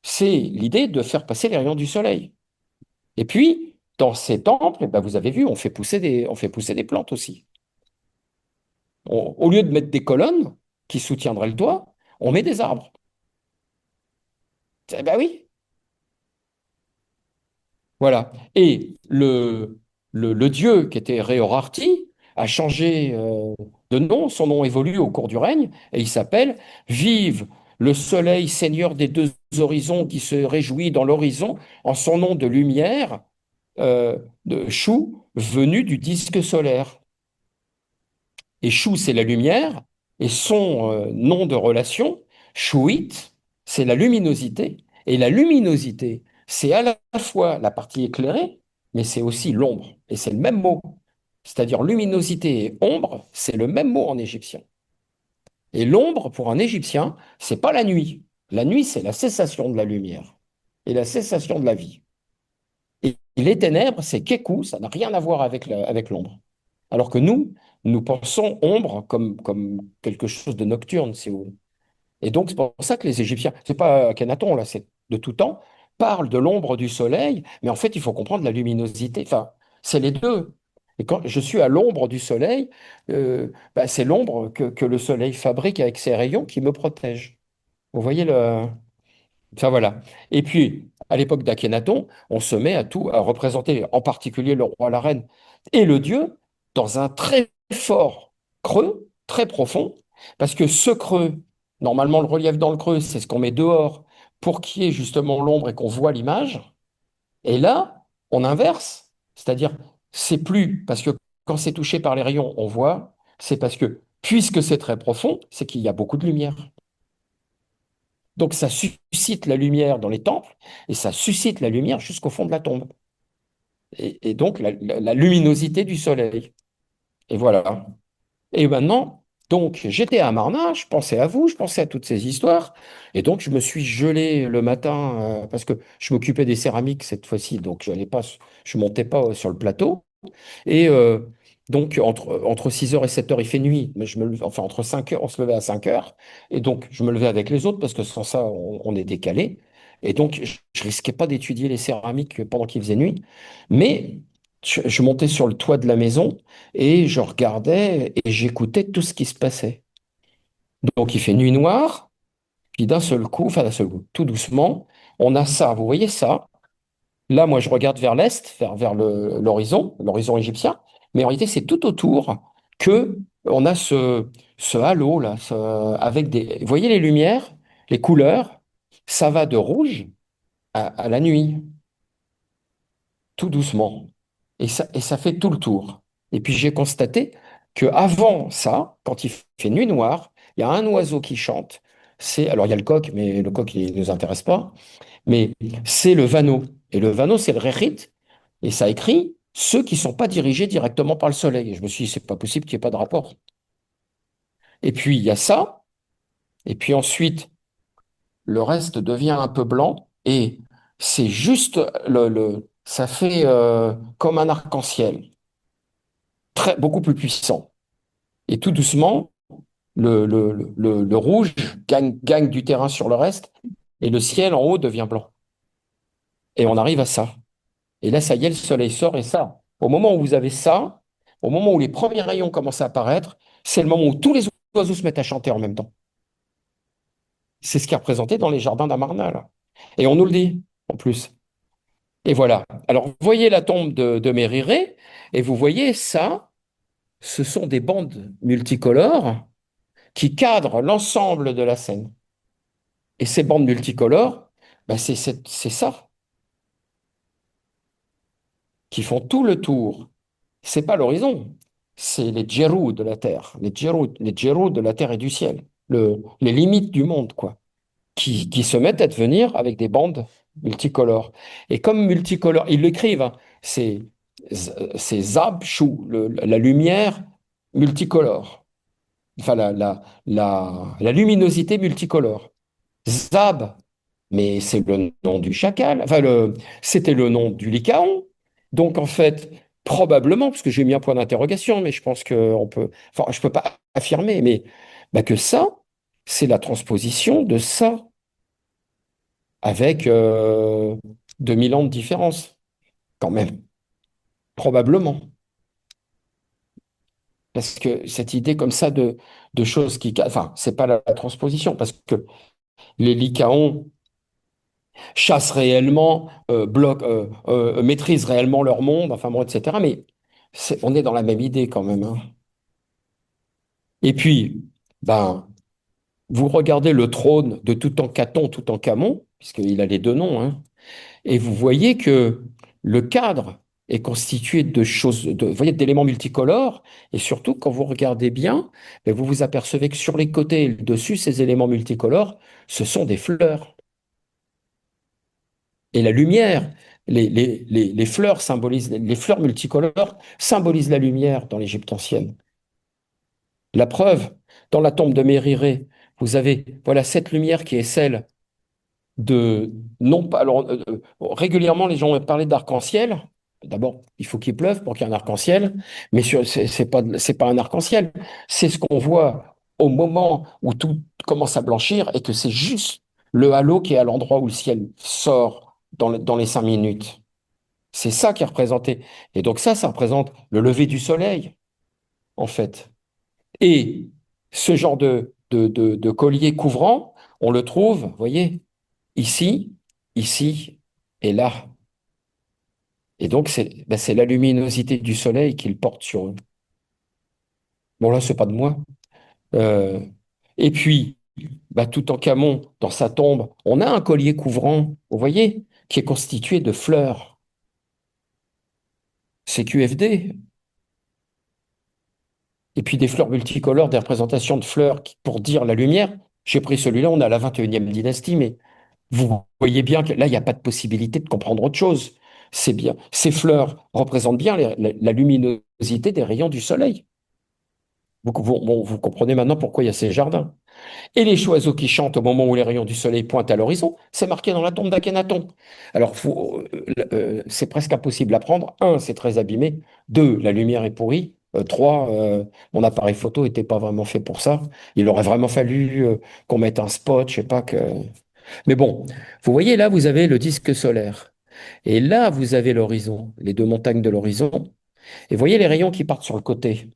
C'est l'idée de faire passer les rayons du soleil. Et puis, dans ces temples, eh ben, vous avez vu, on fait pousser des plantes aussi. Au lieu de mettre des colonnes qui soutiendraient le toit, on met des arbres. Eh ben oui, voilà. Et le dieu qui était Réorarty a changé de nom. Son nom évolue au cours du règne et il s'appelle Vive le soleil seigneur des deux horizons qui se réjouit dans l'horizon en son nom de lumière, de Chou, venu du disque solaire. Et Chou, c'est la lumière, et son nom de relation, Chouit, c'est la luminosité. Et la luminosité, c'est à la fois la partie éclairée, mais c'est aussi l'ombre. Et c'est le même mot. C'est-à-dire luminosité et ombre, c'est le même mot en égyptien. Et l'ombre, pour un Égyptien, c'est pas la nuit. La nuit, c'est la cessation de la lumière et la cessation de la vie. Et les ténèbres, c'est Kekou, ça n'a rien à voir avec avec l'ombre. Alors que nous pensons ombre comme quelque chose de nocturne, si vous voulez. Et donc, c'est pour ça que les Égyptiens, c'est pas Akhenaton, là, c'est de tout temps, parlent de l'ombre du soleil, mais en fait, il faut comprendre la luminosité. Enfin, c'est les deux. Et quand je suis à l'ombre du soleil, bah, c'est l'ombre que le soleil fabrique avec ses rayons qui me protège. Vous voyez le. Enfin voilà. Et puis, à l'époque d'Akhénaton, on se met à tout, à représenter en particulier le roi, la reine et le dieu dans un très fort creux, très profond, parce que ce creux, normalement le relief dans le creux, c'est ce qu'on met dehors pour qu'il y ait justement l'ombre et qu'on voit l'image. Et là, on inverse, c'est-à-dire, c'est plus, parce que quand c'est touché par les rayons, on voit, c'est parce que, puisque c'est très profond, c'est qu'il y a beaucoup de lumière. Donc ça suscite la lumière dans les temples et ça suscite la lumière jusqu'au fond de la tombe. Et donc la luminosité du soleil. Et voilà. Et maintenant, donc j'étais à Marna, je pensais à vous, je pensais à toutes ces histoires. Et donc je me suis gelé le matin parce que je m'occupais des céramiques cette fois-ci. Donc je montais pas sur le plateau. Et donc, entre 6 heures et 7 heures, il fait nuit. Mais enfin, entre 5 heures, on se levait à 5 heures. Et donc, je me levais avec les autres parce que sans ça, on est décalé. Et donc, je risquais pas d'étudier les céramiques pendant qu'il faisait nuit. Mais je montais sur le toit de la maison et je regardais et j'écoutais tout ce qui se passait. Donc, il fait nuit noire. Puis d'un seul coup, enfin d'un seul coup, tout doucement, on a ça. Vous voyez ça? Là, moi, je regarde vers l'est, vers l'horizon égyptien, mais en réalité, c'est tout autour que on a ce halo là, avec des. Vous voyez les lumières, les couleurs, ça va de rouge à la nuit, tout doucement, et ça fait tout le tour. Et puis j'ai constaté que avant ça, quand il fait nuit noire, il y a un oiseau qui chante. Alors il y a le coq, mais le coq il ne nous intéresse pas. Mais c'est le Vano. Et le Vano, c'est le Réhit. Et ça écrit ceux qui ne sont pas dirigés directement par le soleil. Et je me suis dit, c'est pas possible qu'il n'y ait pas de rapport. Et puis, il y a ça. Et puis ensuite, le reste devient un peu blanc. Et c'est juste, ça fait comme un arc-en-ciel, beaucoup plus puissant. Et tout doucement, le rouge gagne du terrain sur le reste. Et le ciel en haut devient blanc. Et on arrive à ça. Et là, ça y est, le soleil sort et ça. Au moment où vous avez ça, au moment où les premiers rayons commencent à apparaître, c'est le moment où tous les oiseaux se mettent à chanter en même temps. C'est ce qui est représenté dans les jardins d'Amarna, là. Et on nous le dit, en plus. Et voilà. Alors, vous voyez la tombe de Mérirée, et vous voyez ça, ce sont des bandes multicolores qui cadrent l'ensemble de la scène. Et ces bandes multicolores, ben, c'est ça, qui font tout le tour. C'est pas l'horizon, c'est les djérous de la terre, les djérous de la terre et du ciel, les limites du monde, quoi, qui se mettent à devenir avec des bandes multicolores. Et comme multicolores, ils l'écrivent, hein, c'est Zab Chou, la lumière multicolore, enfin la luminosité multicolore. Zab, mais c'est le nom du chacal. Enfin, c'était le nom du lycaon. Donc, en fait, probablement, parce que j'ai mis un point d'interrogation, mais je pense qu'on peut. Enfin, je peux pas affirmer, mais bah, que ça, c'est la transposition de ça, avec 2000 ans de différence, quand même. Probablement. Parce que cette idée comme ça de choses qui. Enfin, c'est pas la transposition, parce que les lycaons chassent réellement, maîtrisent réellement leur monde, enfin bon, etc. Mais on est dans la même idée quand même, hein. Et puis, ben, vous regardez le trône de Toutankhamon, puisqu'il a les deux noms, hein, et vous voyez que le cadre est constitué de choses, vous voyez, d'éléments multicolores, et surtout, quand vous regardez bien, ben, vous vous apercevez que sur les côtés et le dessus, ces éléments multicolores, ce sont des fleurs. Et la lumière, les fleurs symbolisent, les fleurs multicolores symbolisent la lumière dans l'Égypte ancienne. La preuve, dans la tombe de Mérirée, vous avez, voilà, cette lumière qui est celle de, non pas, alors, régulièrement, les gens ont parlé d'arc-en-ciel. D'abord, il faut qu'il pleuve pour qu'il y ait un arc-en-ciel, mais c'est pas un arc-en-ciel. C'est ce qu'on voit au moment où tout commence à blanchir et que c'est juste le halo qui est à l'endroit où le ciel sort dans les 5 minutes. C'est ça qui est représenté. Et donc ça représente le lever du soleil, en fait. Et ce genre de collier couvrant, on le trouve, vous voyez, ici, ici et là. Et donc, c'est la luminosité du soleil qu'il porte sur eux. Bon, là, c'est pas de moi. Euh, et puis, bah, Toutankhamon, dans sa tombe, on a un collier couvrant, vous voyez, qui est constitué de fleurs. C'est QFD. et puis des fleurs multicolores, des représentations de fleurs pour dire la lumière. J'ai pris celui-là, on est à la 21e dynastie, mais vous voyez bien que là, il n'y a pas de possibilité de comprendre autre chose. C'est bien. Ces fleurs représentent bien la luminosité des rayons du soleil. Vous comprenez maintenant pourquoi il y a ces jardins. Et les oiseaux qui chantent au moment où les rayons du soleil pointent à l'horizon, c'est marqué dans la tombe d'Akhenaton. Alors, c'est presque impossible à prendre. Un, c'est très abîmé. Deux, la lumière est pourrie. Trois, mon appareil photo n'était pas vraiment fait pour ça. Il aurait vraiment fallu qu'on mette un spot, je sais pas que. Mais bon, vous voyez là, vous avez le disque solaire. Et là, vous avez l'horizon, les deux montagnes de l'horizon. Et vous voyez les rayons qui partent sur le côté.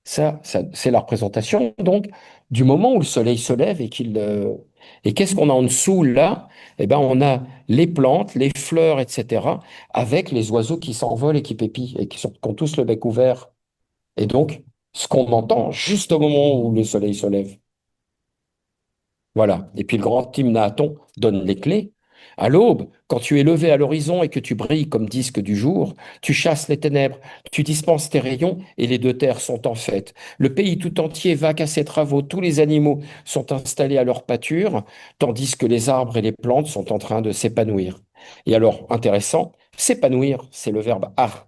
C'est la représentation donc du moment où le soleil se lève et qu'est-ce qu'on a en dessous là? Eh ben, on a les plantes, les fleurs, etc., avec les oiseaux qui s'envolent et qui pépient et qui ont tous le bec ouvert. Et donc, ce qu'on entend juste au moment où le soleil se lève. Voilà. Et puis le grand hymne Naton donne les clés. À l'aube, quand tu es levé à l'horizon et que tu brilles comme disque du jour, tu chasses les ténèbres, tu dispenses tes rayons et les deux terres sont en fête. Le pays tout entier vaque à ses travaux, tous les animaux sont installés à leur pâture, tandis que les arbres et les plantes sont en train de s'épanouir. Et alors, intéressant, s'épanouir, c'est le verbe ar.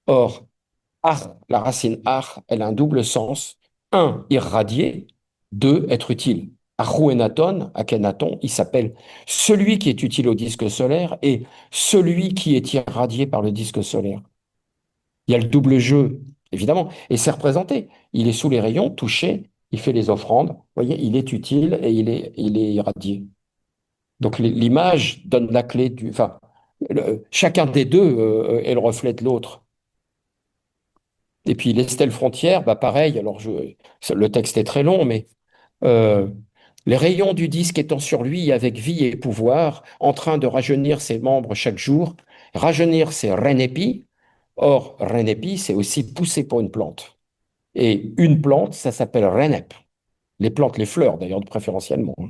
Or, ar, la racine ar, elle a un double sens. Un, irradier. Deux, être utile. Achuenaton, Akhenaton, il s'appelle celui qui est utile au disque solaire et celui qui est irradié par le disque solaire. Il y a le double jeu, évidemment, et c'est représenté. Il est sous les rayons, touché, il fait les offrandes. Vous voyez, il est utile et il est irradié. Donc l'image donne la clé du. Enfin, chacun des deux est le reflet de l'autre. Et puis les stèles frontières, bah pareil, le texte est très long, mais euh, les rayons du disque étant sur lui avec vie et pouvoir, en train de rajeunir ses membres chaque jour. Rajeunir, c'est renépi. Or, renépi, c'est aussi pousser pour une plante. Et une plante, ça s'appelle renep. Les plantes, les fleurs d'ailleurs, préférentiellement, hein.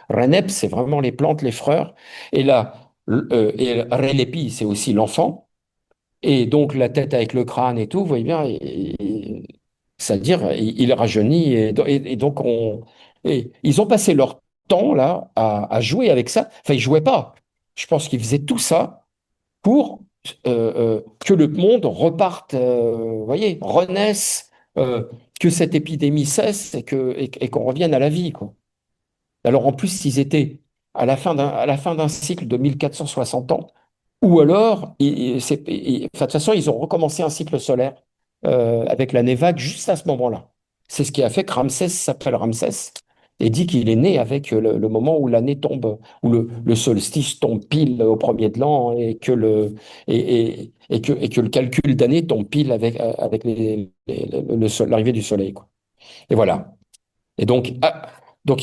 Renep, c'est vraiment les plantes, les fleurs. Et là, et renépi, c'est aussi l'enfant. Et donc la tête avec le crâne et tout, vous voyez bien, c'est-à-dire il rajeunit et donc ils ont passé leur temps là à jouer avec ça. Enfin, ils jouaient pas. Je pense qu'ils faisaient tout ça pour que le monde reparte, vous voyez, renaisse, que cette épidémie cesse et qu'on revienne à la vie, quoi. Alors en plus, ils étaient à la fin d'un cycle de 1460 ans. Ou alors, enfin, de toute façon, ils ont recommencé un cycle solaire avec l'année vague juste à ce moment-là. C'est ce qui a fait que Ramsès s'appelle Ramsès et dit qu'il est né avec le moment où l'année tombe, où le solstice tombe pile au premier de l'an et que le calcul d'année tombe pile avec l'arrivée du soleil, quoi. Et voilà. Et donc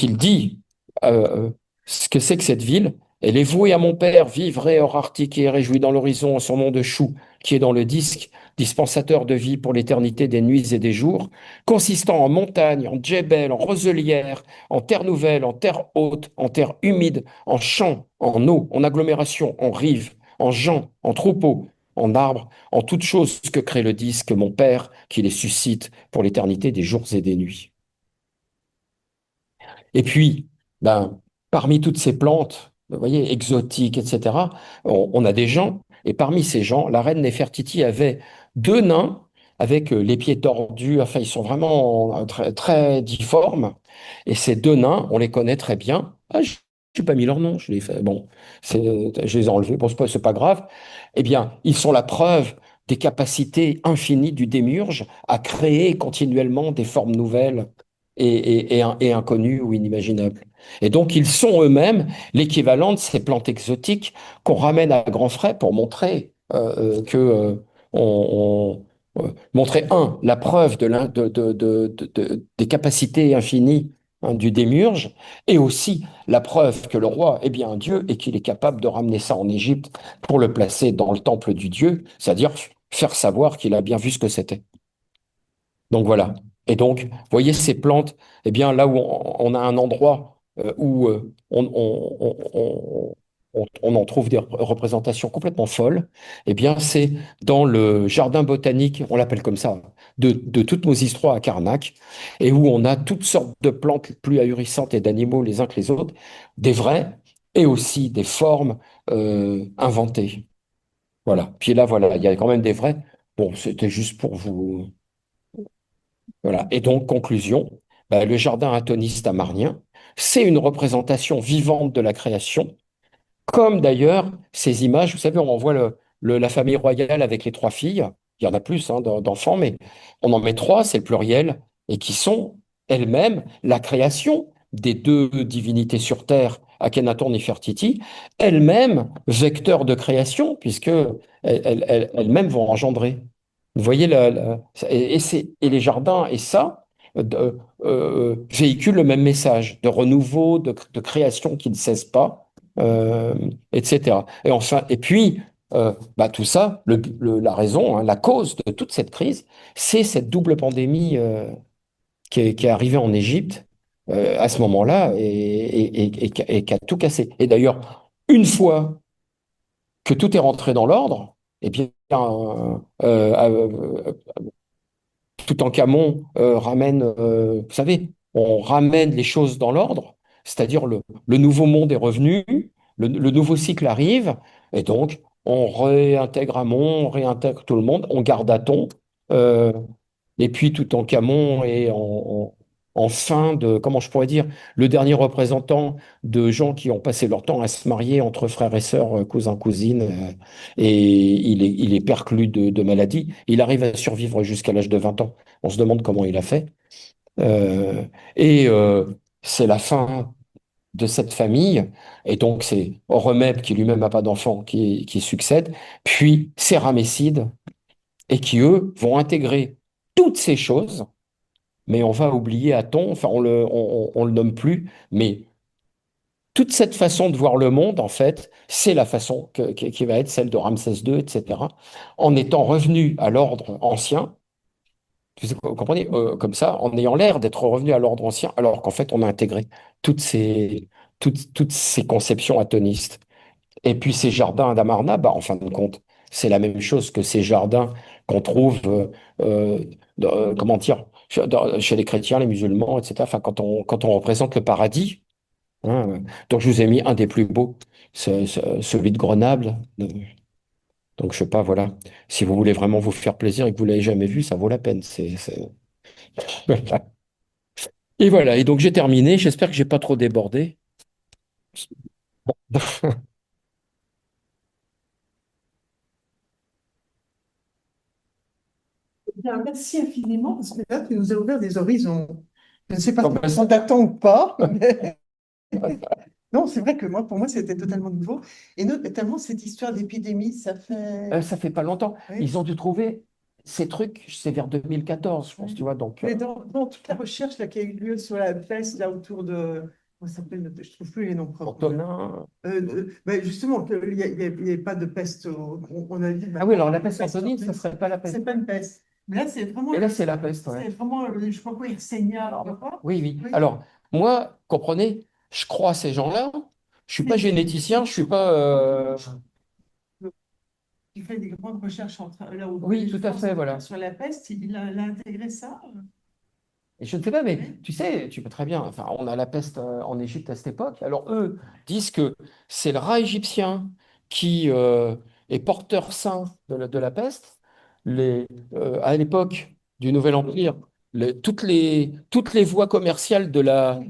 il dit ce que c'est que cette ville. Elle est vouée à mon père, vivre et hors arctique et réjoui dans l'horizon en son nom de chou, qui est dans le disque, dispensateur de vie pour l'éternité des nuits et des jours, consistant en montagnes, en djebel, en roselières, en terre nouvelle, en terre haute, en terre humide, en champs, en eau, en agglomération, en rives, en gens, en troupeaux, en arbres, en toutes choses que crée le disque, mon père, qui les suscite pour l'éternité des jours et des nuits. Et puis, ben, parmi toutes ces plantes, vous voyez, exotiques, etc., on a des gens, et parmi ces gens, la reine Néfertiti avait deux nains avec les pieds tordus, enfin, ils sont vraiment très, très difformes, et ces deux nains, on les connaît très bien. Ah, je n'ai pas mis leur nom, je les fait, bon, je les ai enlevés, bon, c'est pas grave. Eh bien, ils sont la preuve des capacités infinies du démiurge à créer continuellement des formes nouvelles et inconnus ou inimaginables. Et donc, ils sont eux-mêmes l'équivalent de ces plantes exotiques qu'on ramène à grands frais pour montrer montrer, un, la preuve des capacités infinies, hein, du démiurge, et aussi la preuve que le roi est bien un dieu et qu'il est capable de ramener ça en Égypte pour le placer dans le temple du dieu, c'est-à-dire faire savoir qu'il a bien vu ce que c'était. Donc voilà. Et donc, vous voyez ces plantes, eh bien là où on a un endroit où on en trouve des représentations complètement folles. Eh bien, c'est dans le jardin botanique, on l'appelle comme ça, de toutes nos histoires à Carnac, et où on a toutes sortes de plantes plus ahurissantes et d'animaux les uns que les autres, des vrais et aussi des formes inventées. Voilà. Puis là, voilà, il y a quand même des vrais. Bon, c'était juste pour vous. Voilà. Et donc, conclusion, bah, le jardin atoniste amarnien, c'est une représentation vivante de la création comme d'ailleurs ces images, vous savez, on voit la famille royale avec les trois filles, il y en a plus hein, d'enfants, mais on en met trois, c'est le pluriel, et qui sont elles-mêmes la création des deux divinités sur Terre, Akhenaton et Nefertiti, elles-mêmes vecteurs de création, puisque elles-mêmes vont engendrer. Vous voyez, et les jardins et ça véhiculent le même message de renouveau, de création qui ne cesse pas etc. Et enfin, et puis, bah, tout ça, la raison, hein, la cause de toute cette crise, c'est cette double pandémie qui est arrivée en Égypte à ce moment-là et qui a tout cassé. Et d'ailleurs, une fois que tout est rentré dans l'ordre, eh bien, Toutankhamon ramène, vous savez, on ramène les choses dans l'ordre, c'est-à-dire le nouveau monde est revenu, le nouveau cycle arrive, et donc on réintègre Amon, on réintègre tout le monde, on garde Aton, euh, et puis Toutankhamon est en fin de, comment je pourrais dire, le dernier représentant de gens qui ont passé leur temps à se marier entre frères et sœurs, cousins, cousines, et il est perclus de maladies. Il arrive à survivre jusqu'à l'âge de 20 ans. On se demande comment il a fait. Euh, et c'est la fin de cette famille. Et donc, c'est Horemheb, qui lui-même n'a pas d'enfant, qui succède. Puis, c'est Ramesside, et qui, eux, vont intégrer toutes ces choses, mais on va oublier Aton, enfin, on le nomme plus, mais toute cette façon de voir le monde, en fait, c'est la façon qui va être celle de Ramsès II, etc., en étant revenu à l'ordre ancien, vous comprenez, comme ça, en ayant l'air d'être revenu à l'ordre ancien, alors qu'en fait, on a intégré toutes toutes ces conceptions atonistes. Et puis ces jardins d'Amarna, bah, en fin de compte, c'est la même chose que ces jardins qu'on trouve, euh, comment dire, chez les chrétiens, les musulmans, etc. Enfin, quand on représente le paradis, hein, donc je vous ai mis un des plus beaux, celui de Grenoble. Donc je sais pas, voilà. Si vous voulez vraiment vous faire plaisir et que vous l'avez jamais vu, ça vaut la peine. Et voilà. Et donc j'ai terminé. J'espère que j'ai pas trop débordé. Bien, merci infiniment parce que là, tu nous as ouvert des horizons. Je ne sais pas Bon, si ben, on t'attend ou pas, mais non, c'est vrai que moi, pour moi, c'était totalement nouveau. Et notamment cette histoire d'épidémie, ça fait. ça fait pas longtemps. Oui, Ils ont dû trouver ces trucs, c'est vers 2014, je pense, tu oui. vois. Donc, Mais dans toute la recherche là, qui a eu lieu sur la peste, là autour de. Comment ça s'appelle? Je ne trouve plus les noms propres. Antonin. Ben, justement, il n'y a pas de peste. On a dit Ah oui, maintenant alors qu'il y la a une peste peste antonine, ça organique. serait pas la C'est peste. pas une peste. Mais là, c'est vraiment, Et là, c'est la peste, ouais. je sais pas quoi, Yersinia, je sais pas. Oui, oui. Oui. Alors, moi, comprenez, je crois à ces gens-là. Je suis pas généticien, je suis pas. Qui fait des grandes recherches là au Oui, Collège de tout à France fait, voilà. sur la peste, il a intégré ça. Et je ne sais pas, mais Oui. tu sais, tu peux très bien. Enfin, on a la peste en Égypte à cette époque. Alors, eux disent que c'est le rat égyptien qui est porteur sain de la peste. À l'époque du Nouvel Empire, toutes les voies commerciales de la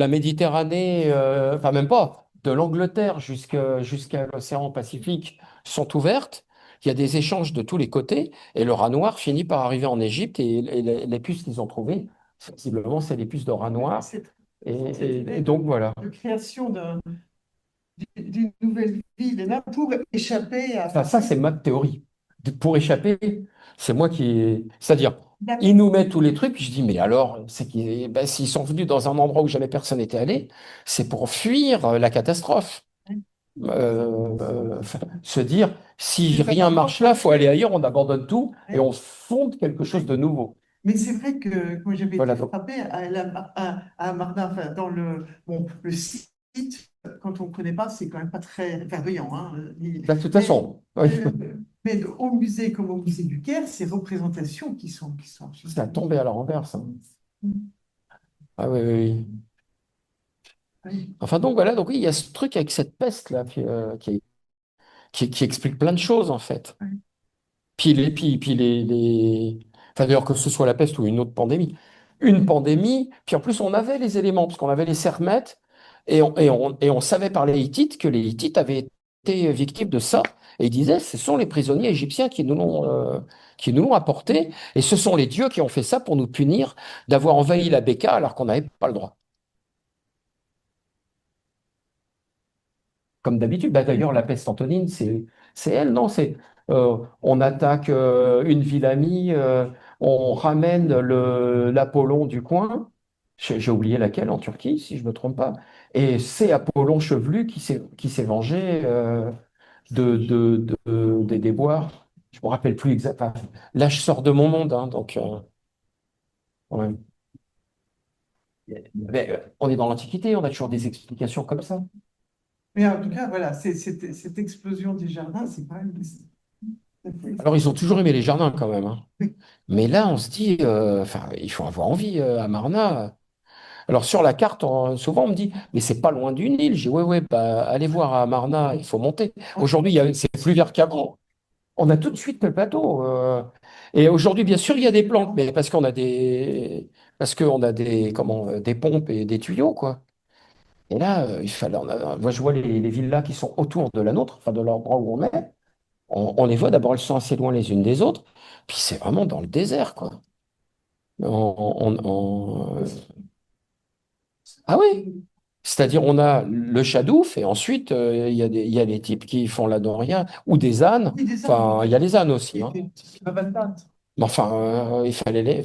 Méditerranée, enfin, même pas, de l'Angleterre jusqu'à l'océan Pacifique sont ouvertes. Il y a des échanges de tous les côtés. Et le rat noir finit par arriver en Égypte et les puces qu'ils ont trouvées, sensiblement, c'est des puces de rat noir. Et, Cette et idée donc voilà. de création d'une nouvelle ville là, pour échapper Enfin, à. ça, c'est ma théorie. Pour échapper, c'est moi qui. C'est-à-dire, ils nous mettent tous les trucs, puis je dis, mais alors, c'est qu'ils, ben, s'ils sont venus dans un endroit où jamais personne n'était allé, c'est pour fuir la catastrophe. Se dire, si C'est ça. rien marche là, il faut aller ailleurs, on abandonne tout et Ouais. on fonde quelque chose de nouveau. Mais c'est vrai que moi j'avais été Voilà. Donc, frappée à Martin, enfin, dans le, bon, le site Hittite, quand on ne connaît pas, c'est quand même pas très verdoyant, hein. De toute Mais, façon, oui, au musée comme au musée du Caire, ces représentations qui sont ça a absolument... tombé à la renverse, hein. Ah oui, oui, oui. Oui. Enfin donc voilà, donc oui, il y a ce truc avec cette peste là qui explique plein de choses en fait. Oui. Enfin, d'ailleurs, que ce soit la peste ou une autre pandémie. Une pandémie, puis en plus, on avait les éléments, parce qu'on avait les sermètres, et on savait par les Hittites que les Hittites avaient été victimes de ça. Et ils disaient, ce sont les prisonniers égyptiens qui nous l'ont apporté, et ce sont les dieux qui ont fait ça pour nous punir d'avoir envahi la Béka alors qu'on n'avait pas le droit. Comme d'habitude. Bah, d'ailleurs, la peste antonine, c'est elle, non? On attaque une ville amie, on ramène l'Apollon du coin. J'ai oublié laquelle en Turquie, si je ne me trompe pas. Et c'est Apollon chevelu qui s'est vengé des déboires. Je ne me rappelle plus exactement. Enfin, là, je sors de mon monde, hein, donc ouais. Mais, on est dans l'Antiquité, on a toujours des explications comme ça. Mais en tout cas, voilà, cette explosion des jardins, c'est quand même... Alors, ils ont toujours aimé les jardins quand même, hein. Mais là, on se dit, enfin, il faut avoir envie à Marna. Alors sur la carte, souvent on me dit, mais c'est pas loin du Nil. J'ai dit, ouais, ouais, bah, allez voir à Marna, il faut monter. Aujourd'hui, c'est plus vert qu'avant. On a tout de suite le plateau. Et aujourd'hui, bien sûr, il y a des plantes, mais parce qu'on a des, comment, des pompes et des tuyaux, quoi. Et là, moi, je vois les villas qui sont autour de la nôtre, enfin de l'endroit où on est. On les voit, d'abord, elles sont assez loin les unes des autres. Puis c'est vraiment dans le désert, quoi. Ah oui, c'est-à-dire on a le chadouf et ensuite il y a des types qui font la doria ou des ânes. Oui, des arbres, Enfin, il y a les ânes aussi, hein. qui peuvent battre. Mais enfin, il fallait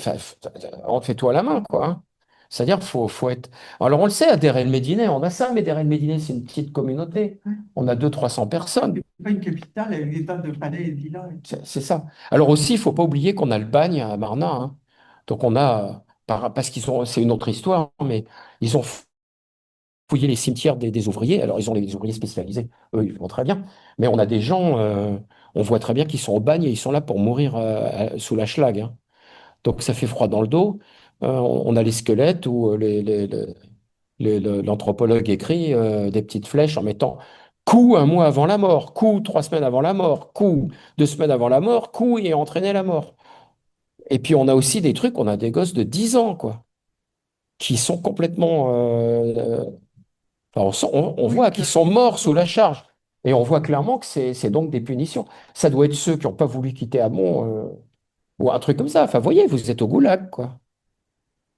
on fait tout à la main, quoi, hein. C'est-à-dire faut être. Alors on le sait, à Der El Médineh, on a ça, mais Der El Médineh, c'est une petite communauté. On a 200-300 personnes. Pas une capitale avec des tas de palais et de villas. C'est ça. Alors aussi, il faut pas oublier qu'on a le bagne à Marna, hein. Donc on a, parce c'est une autre histoire, mais ils ont fouiller les cimetières des ouvriers. Alors, ils ont les ouvriers spécialisés, eux, ils vont très bien. Mais on a des gens, on voit très bien qu'ils sont au bagne et ils sont là pour mourir sous la schlag, hein. Donc, ça fait froid dans le dos. On a les squelettes où l'anthropologue écrit des petites flèches en mettant coup un mois avant la mort, coup 3 semaines avant la mort, coup 2 semaines avant la mort, coup et entraîner la mort. Et puis, on a aussi des trucs, on a des gosses de 10 ans, quoi, qui sont complètement alors, on Oui, voit qu'ils sont morts sous la charge. Et on voit clairement que c'est donc des punitions. Ça doit être ceux qui n'ont pas voulu quitter Hamon ou un truc comme ça. Enfin, voyez, vous êtes au goulag, quoi.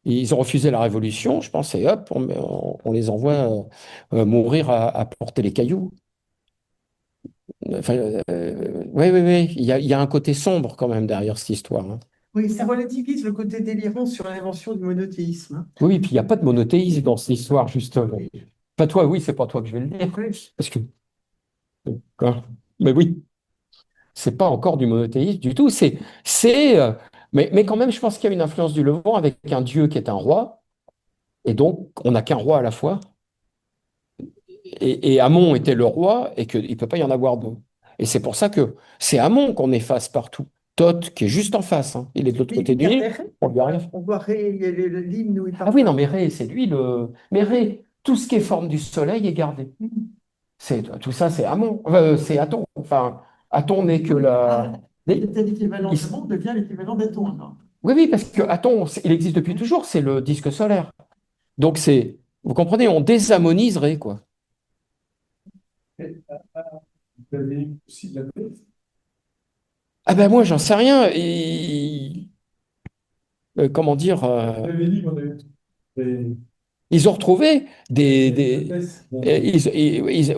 Ils ont refusé la révolution, je pense, et hop, on les envoie mourir à porter les cailloux. Enfin, oui, oui, oui, il y a un côté sombre quand même derrière cette histoire, hein. oui, ça relativise le côté délirant sur l'invention du monothéisme, hein. Oui, et puis il n'y a pas de monothéisme dans cette histoire, justement. Pas toi, oui, c'est pas toi que je vais le dire. Parce que, quoi. Mais oui. C'est pas encore du monothéisme du tout. Mais quand même, je pense qu'il y a une influence du Levant avec un dieu qui est un roi, et donc on n'a qu'un roi à la fois. Et Amon était le roi, et qu'il ne peut pas y en avoir deux. Et c'est pour ça que c'est Amon qu'on efface partout. Thoth, qui est juste en face, hein. Il est de l'autre Mais côté il du Nil, gardait Ré. on lui a rien. On voit Ré, il y a l'hymne où il Ah parle. oui, non, mais Ré, c'est lui le. Mais Ré, tout ce qui est forme du soleil est gardé. Tout ça, c'est Amon. C'est Aton. Enfin, Aton n'est que Ah, la. c'était l'équivalent de monde devient l'équivalent d'Aton, alors. Oui, oui, parce que Aton, il existe depuis toujours, c'est le disque solaire. Donc vous comprenez, on désharmoniserait, quoi. Vous avez aussi de la paix. Ah ben moi, j'en sais rien. Comment dire, Vous avez dit qu'on avait des ils ont retrouvé hypothèses. Bon,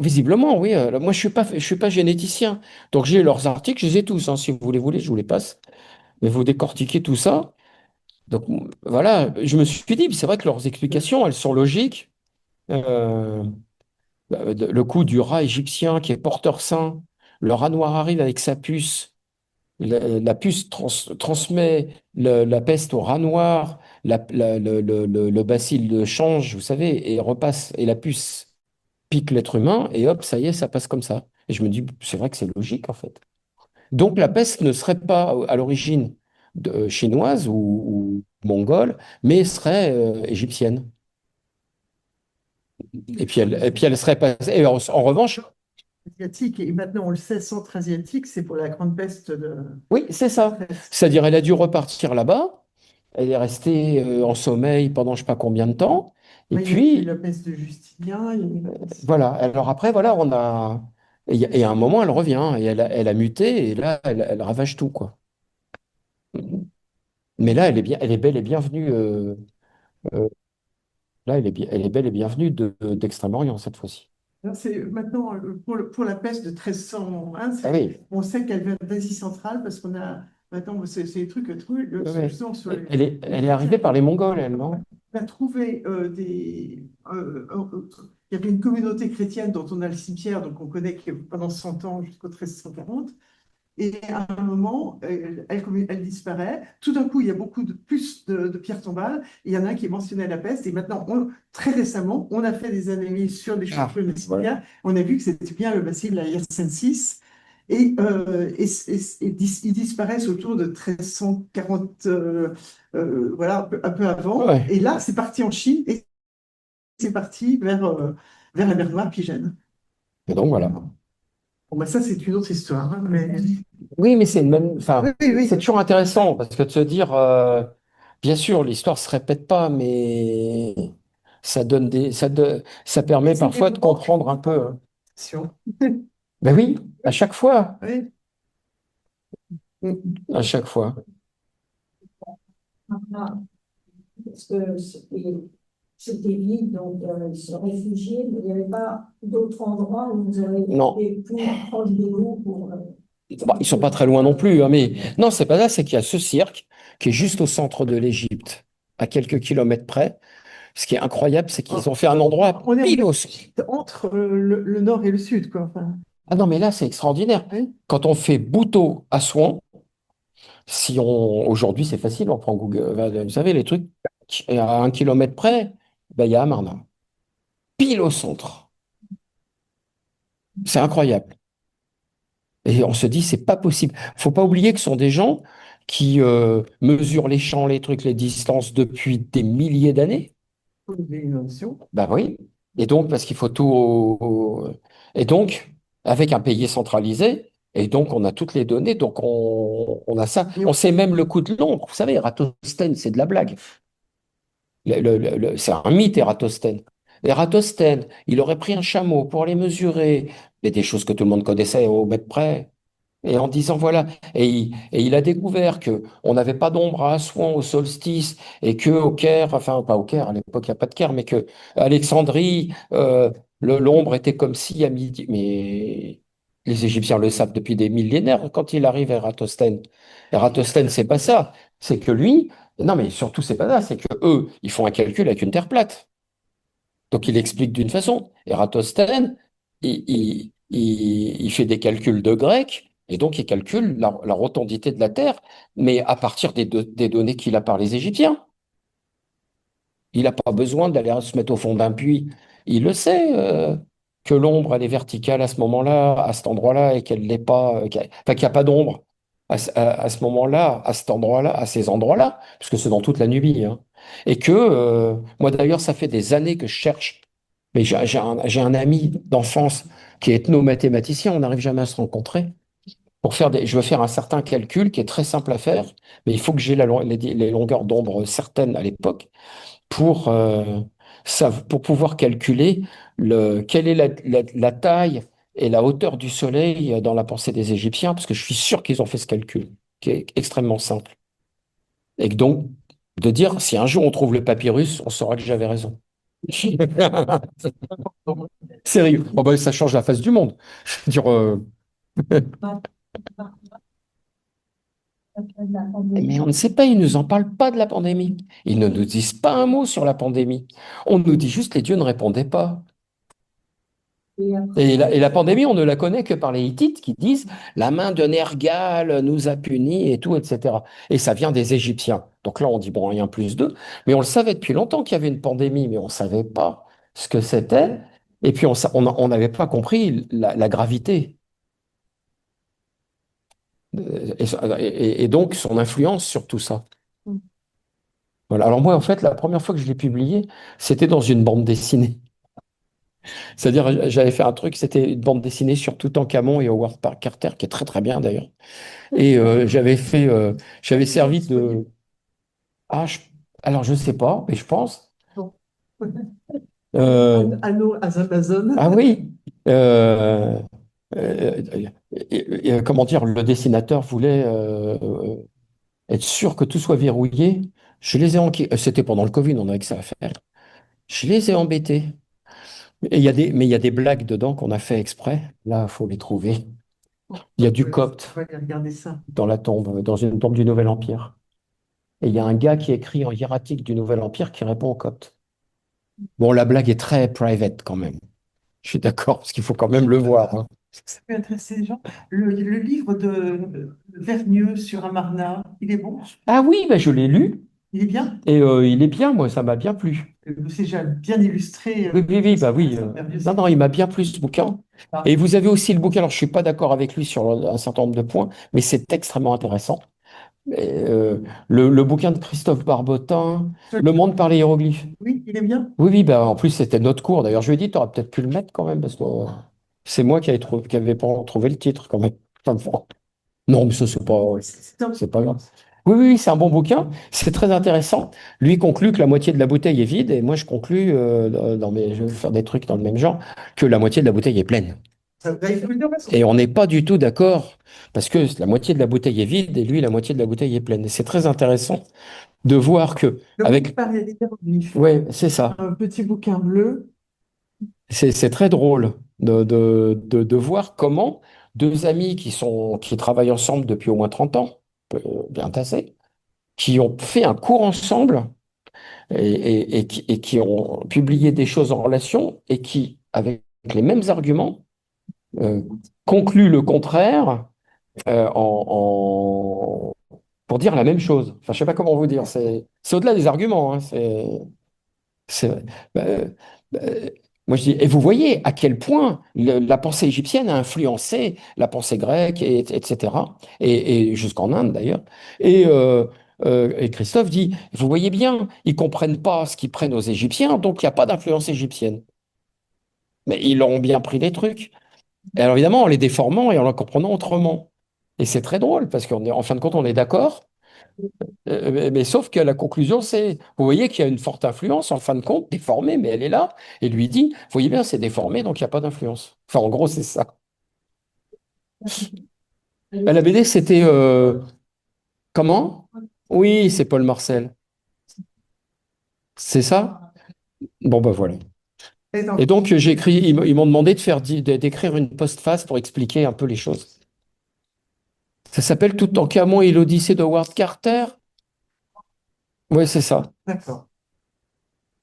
visiblement, oui. Moi, je suis pas généticien, donc j'ai leurs articles, je les ai tous, hein. Si vous les voulez, je vous les passe. Mais vous décortiquez tout ça. Donc voilà, je me suis dit, c'est vrai que leurs explications, elles sont logiques. Euh, le coup du rat égyptien qui est porteur sain, le rat noir arrive avec sa puce. La puce transmet la peste au rat noir, le bacille le change, vous savez, et repasse, et la puce. pique l'être humain et hop, ça y est, ça passe comme ça. Et je me dis, c'est vrai que c'est logique en fait. Donc la peste ne serait pas à l'origine chinoise ou mongole, mais serait égyptienne. Et puis elle serait passée. Et en revanche, Asiatique, et maintenant on le sait, centra-asiatique, c'est pour la grande peste de oui, c'est ça. 13. C'est-à-dire, elle a dû repartir là-bas. Elle est restée en sommeil pendant je sais pas combien de temps. Et Oui, il y a eu puis, la peste de Justinien, il y a eu la peste. voilà. Alors après, voilà, on a. Et à un moment, elle revient et elle a muté et là, elle ravage tout, quoi. Mais là, elle est belle et bienvenue. Euh, Là, elle est belle et bienvenue d'Extrême-Orient cette fois-ci. Alors, c'est maintenant pour la peste de 1301, Ah oui, on sait qu'elle vient d'Asie centrale parce qu'on a maintenant c'est des trucs oui, oui. justement sur Elle est arrivée par les Mongols, elle, non? on a trouvé il y avait une communauté chrétienne dont on a le cimetière, donc on connaît que pendant 100 ans jusqu'au 1340. Et à un moment, elle disparaît. Tout d'un coup, il y a beaucoup plus de pierres tombales. Il y en a un qui mentionnait la peste. Et maintenant, très récemment, on a fait des analyses sur les Ah, cheveux voilà. mexicains. On a vu que c'était bien le bacille de la Yersincis. Ils disparaissent autour de 1340, voilà, un peu avant. Ouais. Et là, c'est parti en Chine et c'est parti vers la mer Noire qui gêne. Et donc voilà. Bon, bah, ça, c'est une autre histoire, hein, mais... Oui, mais c'est le même. Oui, Enfin, oui, c'est oui. toujours intéressant parce que de se dire, bien sûr, l'histoire se répète pas, mais ça permet C'est parfois de émouvant. comprendre un peu, hein. Attention. Ben oui, à chaque fois, Oui. à chaque fois. Ah, parce que c'était vide, donc ils se réfugiaient, mais il n'y avait pas d'autres endroits où vous auriez Non, été plus proche de l'eau pour. bon, ils sont pas très loin non plus, hein, mais non, c'est pas ça. C'est qu'il y a ce cirque qui est juste au centre de l'Égypte, à quelques kilomètres près. Ce qui est incroyable, c'est qu'ils ont fait un endroit On est pile au centre. entre le nord et le sud, quoi. Enfin, Ah non, mais là, c'est extraordinaire. oui. Quand on fait Bhouto-Assouan, si on aujourd'hui c'est facile, on prend Google, vous savez les trucs et à 1 kilomètre près, ben, il y a Amarna, pile au centre. C'est incroyable. Et on se dit c'est pas possible. Faut pas oublier que ce sont des gens qui mesurent les champs, les trucs, les distances depuis des milliers d'années. Des inondations. Ben oui. Et donc parce qu'il faut tout et donc avec un pays centralisé. Et donc, on a toutes les données, donc on a ça. Et On sait même le coût de l'ombre. Vous savez, Eratosthène, c'est de la blague. C'est un mythe, Ératosthène. Ératosthène, il aurait pris un chameau pour les mesurer, mais des choses que tout le monde connaissait au mètre près. Et en disant, voilà, et il a découvert que on n'avait pas d'ombre à Assouan au solstice, et que au Caire, enfin pas au Caire, à l'époque il n'y a pas de Caire, mais que à Alexandrie, l'ombre était comme si à midi. Mais les Égyptiens le savent depuis des millénaires quand il arrive à Ératosthène. Ératosthène, c'est pas ça. C'est que lui, non mais surtout c'est pas ça, c'est que eux, ils font un calcul avec une terre plate. Donc il explique d'une façon. Ératosthène, il fait des calculs de grec, et donc il calcule la rotondité de la Terre, mais à partir des données qu'il a par les Égyptiens. Il n'a pas besoin d'aller se mettre au fond d'un puits. Il le sait, que l'ombre, elle est verticale à ce moment-là, à cet endroit-là, et qu'elle n'est pas, enfin, qu'il n'y a pas d'ombre à ce moment-là, à cet endroit-là, à ces endroits-là, parce que c'est dans toute la Nubie, hein. Et que, moi d'ailleurs, ça fait des années que je cherche, mais j'ai un ami d'enfance qui est ethnomathématicien, on n'arrive jamais à se rencontrer. Je veux faire un certain calcul qui est très simple à faire, mais il faut que j'ai les longueurs d'ombre certaines à l'époque pour, pour pouvoir calculer quelle est la taille et la hauteur du Soleil dans la pensée des Égyptiens, parce que je suis sûr qu'ils ont fait ce calcul, qui est extrêmement simple. Et que donc, de dire, si un jour on trouve le papyrus, on saura que j'avais raison. Sérieux. Oh bah, ça change la face du monde. Je veux dire, mais on ne sait pas, ils ne nous en parlent pas de la pandémie. Ils ne nous disent pas un mot sur la pandémie. On nous dit juste les dieux ne répondaient pas. Et Et la pandémie, on ne la connaît que par les Hittites qui disent la main de Nergal nous a punis et tout, etc. Et ça vient des Égyptiens. Donc là, on dit bon, rien plus d'eux. Mais on le savait depuis longtemps qu'il y avait une pandémie, mais on ne savait pas ce que c'était. Et puis on n'avait pas compris la gravité et donc son influence sur tout ça. Mm. Voilà. Alors moi, en fait, la première fois que je l'ai publié, c'était dans une bande dessinée. C'est-à-dire, j'avais fait un truc, c'était une bande dessinée sur Toutankhamon et Howard Carter, qui est très très bien d'ailleurs. Et j'avais servi de... Ah, alors je sais pas, mais je pense. Bon. Euh, Anneau à Amazon. Ah oui. Euh, Comment dire, le dessinateur voulait être sûr que tout soit verrouillé. Je les ai C'était pendant le Covid, on avait que ça à faire. Je les ai embêtés. Mais il y a des blagues dedans qu'on a fait exprès. Là, il faut les trouver. Il y a du copte On va aller regarder ça. dans la tombe, dans une tombe du Nouvel Empire. Et il y a un gars qui écrit en hiératique du Nouvel Empire qui répond au copte. Bon, la blague est très private quand même. Je suis d'accord, parce qu'il faut quand même le voir, hein. Ça peut intéresser les gens. Le livre de Vergnieux sur Amarna, il est bon? Ah oui, ben je l'ai lu Il est bien? et il est bien, moi, ça m'a bien plu. C'est déjà bien illustré. Oui, oui, oui, bah oui. Vergnieux, Non, non, il m'a bien plu ce bouquin. Et vous avez aussi le bouquin, alors je suis pas d'accord avec lui sur un certain nombre de points, mais c'est extrêmement intéressant. Le bouquin de Christophe Barbotin, Le monde par les hiéroglyphes. Oui, il est bien. Oui, oui, bah, en plus c'était notre cours. D'ailleurs, je lui ai dit, tu aurais peut-être pu le mettre quand même, parce que c'est moi qui avais pas trouvé le titre quand même. Enfin, bon. Non, mais ça, c'est pas grave. Oui, oui, oui, c'est un bon bouquin. C'est très intéressant. Lui conclut que la moitié de la bouteille est vide, et moi je conclus, je vais faire des trucs dans le même genre, que la moitié de la bouteille est pleine. Il faut le dire, parce que Et on n'est pas du tout d'accord, parce que la moitié de la bouteille est vide, et lui, la moitié de la bouteille est pleine. Et c'est très intéressant de voir que, le avec, par les hiéroglyphes, ouais, c'est ça. un petit bouquin bleu. C'est très drôle de voir comment deux amis qui travaillent ensemble depuis au moins 30 ans, bien tassé, qui ont fait un cours ensemble et qui ont publié des choses en relation et qui, avec les mêmes arguments, euh, concluent le contraire pour dire la même chose. Enfin, je sais pas comment vous dire. C'est au-delà des arguments, hein, c'est, bah, bah, moi, je dis, et vous voyez à quel point la pensée égyptienne a influencé la pensée grecque, etc., et jusqu'en Inde d'ailleurs. Et Christophe dit, vous voyez bien, ils comprennent pas ce qu'ils prennent aux Égyptiens, donc il n'y a pas d'influence égyptienne. Mais ils ont bien pris les trucs. Et alors évidemment, en les déformant et en les comprenant autrement. Et c'est très drôle, parce qu'en fin de compte, on est d'accord. Mais sauf que la conclusion, c'est, vous voyez qu'il y a une forte influence, en fin de compte, déformée, mais elle est là, et lui dit, vous voyez bien, c'est déformé, donc il n'y a pas d'influence. Enfin, en gros, c'est ça. La BD, c'était comment? Oui, c'est Paul Marcel. C'est ça? Bon, ben voilà. Et donc, Et donc, j'ai écrit, ils m'ont demandé d'écrire une postface pour expliquer un peu les choses. Ça s'appelle Toutankhamon et l'Odyssée de Howard Carter. Oui, c'est ça. d'accord.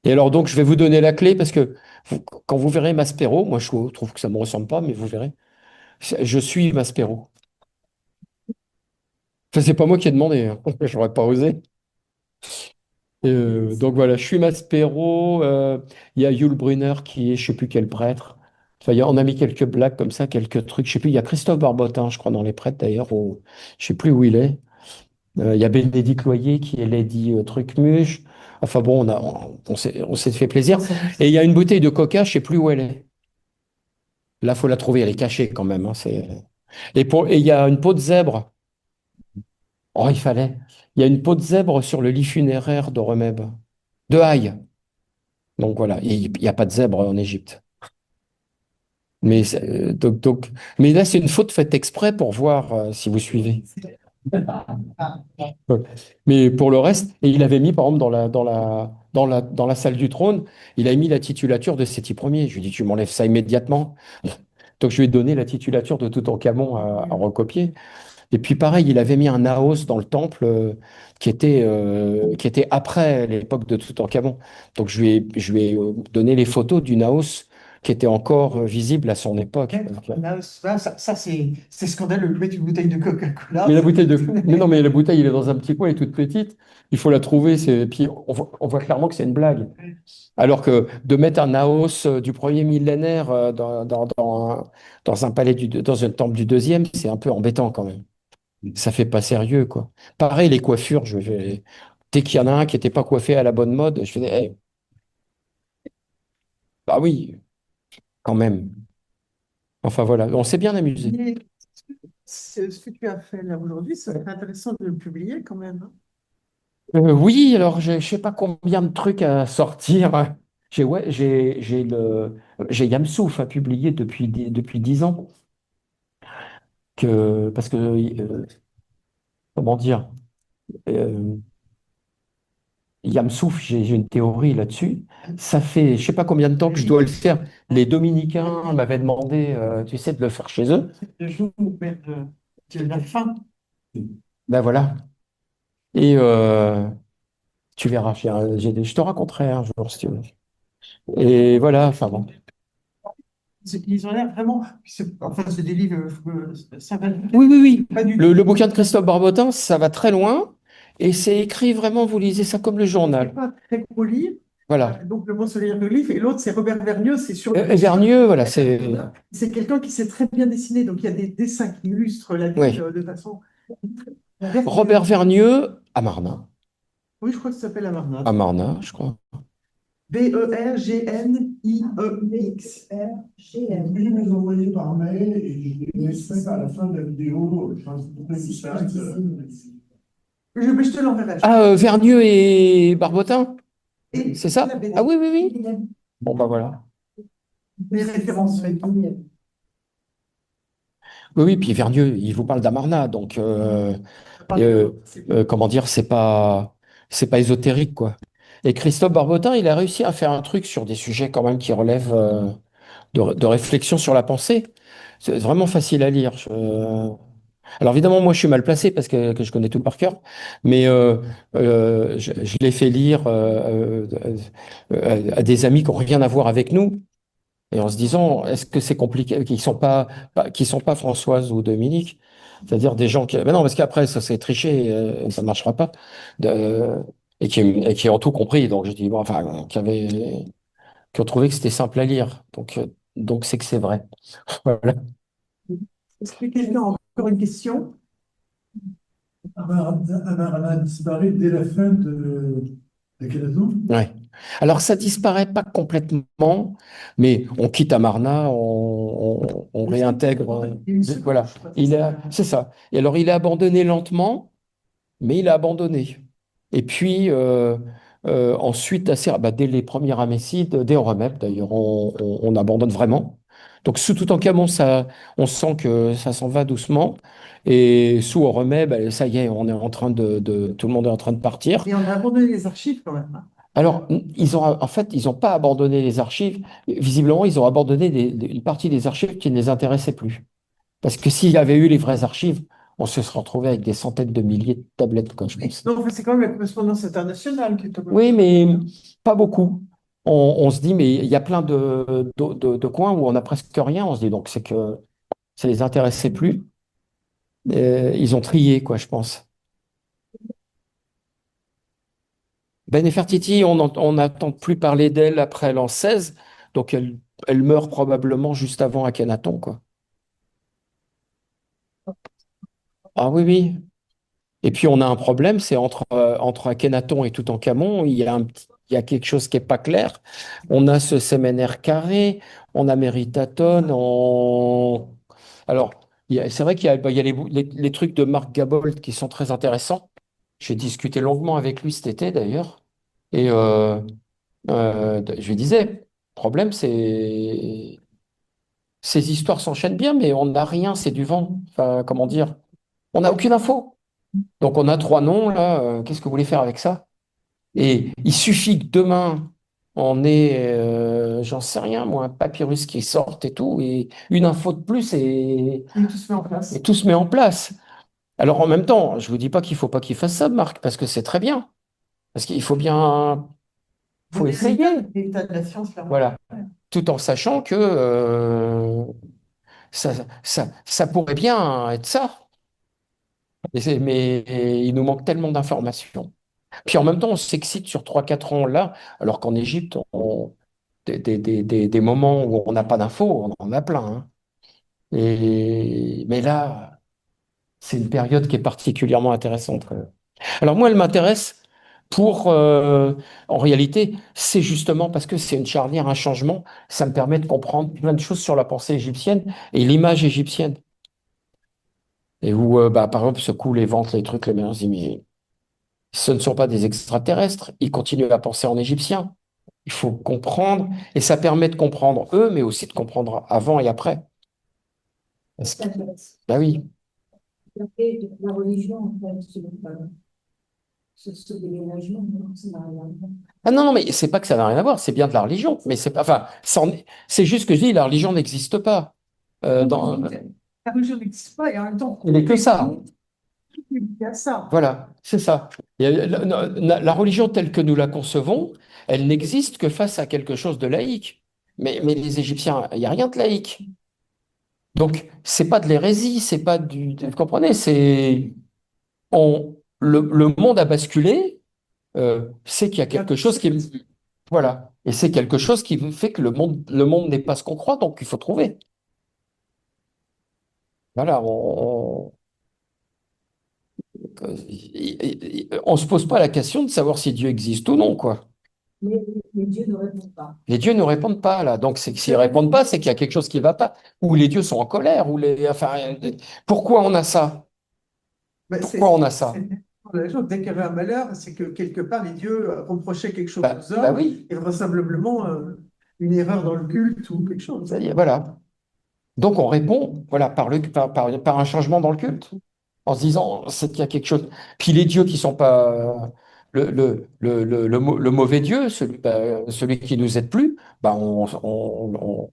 Et alors, donc, je vais vous donner la clé parce que quand vous verrez Maspero, moi, je trouve que ça ne me ressemble pas, mais vous verrez. Je suis Maspero. Enfin, c'est pas moi qui ai demandé, hein. J'aurais pas osé. Donc voilà, je suis Maspero. Il y a Yul Brynner qui est, je sais plus quel prêtre. Enfin, on a mis quelques blagues comme ça, quelques trucs. Je sais plus. Il y a Christophe Barbotin, je crois, dans les prêtres d'ailleurs. Je sais plus où il est. Il y a Bénédicte Loyer qui est Lady Trucmuche. Enfin bon, on s'est fait plaisir. Et il y a une bouteille de coca, je sais plus où elle est. Là, faut la trouver. Elle est cachée quand même, hein. Et il y a une peau de zèbre. Oh, il fallait. Il y a une peau de zèbre sur le lit funéraire de Remeb, de Haï. Donc voilà, il n'y a pas de zèbre en Égypte. Mais là, c'est une faute faite exprès pour voir si vous suivez. Ouais. Mais pour le reste, et il avait mis, par exemple, dans la salle du trône, il a mis la titulature de Séti Ier. Je lui ai dit, tu m'enlèves ça immédiatement. Donc je lui ai donné la titulature de Toutankhamon à recopier. Et puis pareil, il avait mis un naos dans le temple qui était après l'époque de Toutankhamon. Donc je lui ai donné les photos du naos qui était encore visible à son époque. Là, ça, c'est scandaleux. Le mettre une bouteille de Coca-Cola. Mais la bouteille de... Mais non, mais la bouteille, elle est dans un petit coin, elle est toute petite. Il faut la trouver. Puis on voit clairement que c'est une blague. Alors que de mettre un naos du premier millénaire dans un palais dans un temple du deuxième, c'est un peu embêtant quand même. Ça fait pas sérieux, quoi. Pareil, les coiffures, dès qu'il y en a un qui n'était pas coiffé à la bonne mode, je fais, eh, bah oui, quand même. Enfin voilà, on s'est bien amusé. Mais ce que tu as fait là aujourd'hui, ça serait intéressant de le publier quand même, hein. Oui, alors je sais pas combien de trucs à sortir. Ouais, j'ai Yamsouf à publier depuis 10 ans. Parce que, comment dire, euh, Yamsouf, j'ai une théorie là-dessus. Ça fait je sais pas combien de temps que je dois le faire. Les Dominicains m'avaient demandé, tu sais, de le faire chez eux. Le jour même de la fin. Ben voilà. Et tu verras, je te raconterai un jour si tu veux. Et voilà, enfin bon. Ils ont l'air vraiment. Enfin, c'est des livres. Ça va. Oui, oui, oui. Pas du Le tout. bouquin de Christophe Barbotin, ça va très loin. Et c'est écrit vraiment, vous lisez ça comme le C'est journal. pas très gros livre. Voilà. Donc, le bon soleil de livre. Et l'autre, c'est Robert Vergniaud. C'est sur le. Et Vernieux, voilà, C'est quelqu'un qui sait très bien dessiner. Donc, il y a des dessins qui illustrent la vie oui. de façon. Robert Vernieux à Marna. Oui, je crois que ça s'appelle Amarna. À Marna, je crois. Bergnieux. R-G-N. Ils nous ont envoyé par mail et je les fait à la fin de la vidéo. Je pense que c'est ça. Je te l'enverrai. Ah, Vernieux et Barbotin, Et c'est ça? la BD. Ah oui, oui, oui. Bon, bah voilà. Les références faites. Oui, oui, puis Vernieux, il vous parle d'Amarna, donc euh, comment dire, c'est pas ésotérique, quoi. Et Christophe Barbotin, il a réussi à faire un truc sur des sujets quand même qui relèvent de réflexion sur la pensée. C'est vraiment facile à lire. Alors évidemment, moi, je suis mal placé parce que je connais tout par cœur, mais je l'ai fait lire à des amis qui n'ont rien à voir avec nous, et en se disant, est-ce que c'est compliqué, qui sont pas Françoise ou Dominique, c'est-à-dire des gens qui... Mais non, parce qu'après, ça c'est triché, ça ne marchera pas, de- et qui ont tout compris. Donc je dis, bon, enfin, qui ont trouvé que c'était simple à lire. Donc c'est que c'est vrai. Voilà. Est-ce que quelqu'un a encore une question? Amarna a disparu dès la fin de quelle raison? Ouais. Alors ça disparaît pas complètement, mais on quitte Amarna, on réintègre. Voilà. C'est ça. Et alors il est abandonné lentement, mais il a abandonné. Et puis ensuite, dès les premiers ramessides, dès Horemheb d'ailleurs, on abandonne vraiment. Donc sous Toutankhamon, on sent que ça s'en va doucement. Et sous Horemheb, ça y est, tout le monde est en train de partir. Et on a abandonné les archives quand même, hein. Alors, en fait, ils n'ont pas abandonné les archives. Visiblement, ils ont abandonné une partie des archives qui ne les intéressaient plus. Parce que s'il y avait eu les vraies archives, on se serait retrouvé avec des centaines de milliers de tablettes, quoi, je pense. Non, enfin, c'est quand même la correspondance internationale qui est Oui, mais pas beaucoup. On se dit, mais il y a plein de coins où on n'a presque rien. On se dit, donc c'est que ça les intéressait plus. Ils ont trié, quoi, je pense. Ben Nefertiti, on n'entend plus parler d'elle après l'an 16, donc elle meurt probablement juste avant Akhenaton, quoi. Ah oui, oui. Et puis on a un problème, c'est entre Akhenaton et Toutankhamon, il y a quelque chose qui n'est pas clair. On a ce séménaire carré, on a Méritatone, alors c'est vrai qu'il y a les trucs de Marc Gabold qui sont très intéressants. J'ai discuté longuement avec lui cet été d'ailleurs. Et je lui disais, le problème, c'est ces histoires s'enchaînent bien, mais on n'a rien, c'est du vent. Enfin, comment dire? On n'a aucune info. Donc on a 3 noms là. Qu'est-ce que vous voulez faire avec ça? Et il suffit que demain on ait, j'en sais rien, moi, un papyrus qui sorte et tout, et une info de plus Et tout se met en place. et tout se met en place. Alors en même temps, je vous dis pas qu'il faut pas qu'il fasse ça, Marc, parce que c'est très bien. Parce qu'il faut bien faut essayer. L'état de la science, là. Voilà. Tout en sachant que ça pourrait bien être ça. Mais il nous manque tellement d'informations. Puis en même temps, on s'excite sur 3 4 ans là, alors qu'en Égypte, des moments où on n'a pas d'infos, on en a plein, hein. Mais là, c'est une période qui est particulièrement intéressante. Alors moi, elle m'intéresse pour, en réalité, c'est justement parce que c'est une charnière, un changement, ça me permet de comprendre plein de choses sur la pensée égyptienne et l'image égyptienne. Et où, par exemple, secouent les ventres, les trucs, les mères, mais ce ne sont pas des extraterrestres, ils continuent à penser en égyptien. Il faut comprendre, et ça permet de comprendre eux, mais aussi de comprendre avant et après. Parce que- bah oui. Après, la religion, en fait, ce déménagement, non, ça n'a rien à voir. Ah non, non, mais c'est pas que ça n'a rien à voir, c'est bien de la religion, mais c'est pas, enfin, c'est juste que je dis, la religion n'existe pas. La religion n'existe pas et en même temps, Il n'est que ça. il y a ça. Voilà, c'est ça. La religion telle que nous la concevons, elle n'existe que face à quelque chose de laïque. Mais les Égyptiens, il n'y a rien de laïque. Donc, c'est pas de l'hérésie, c'est pas vous comprenez, le monde a basculé, c'est qu'il y a quelque chose qui, voilà, et c'est quelque chose qui fait que le monde n'est pas ce qu'on croit, donc il faut trouver. Voilà, on se pose pas la question de savoir si Dieu existe ou non, quoi. Mais Dieu ne répond pas. Les dieux ne répondent pas là, donc c'est que s'ils répondent pas, c'est qu'il y a quelque chose qui ne va pas, ou les dieux sont en colère, enfin, pourquoi on a ça? Ben, Pourquoi on a ça? La chose, dès qu'il y avait un malheur, c'est que quelque part, les dieux reprochaient quelque chose aux Bah hommes, oui, et vraisemblablement une erreur dans le culte ou quelque chose. ça y est, voilà. Donc on répond, voilà, par un changement dans le culte, en se disant c'est qu'il y a quelque chose. Puis les dieux qui sont pas le mauvais Dieu, celui qui nous aide plus, bah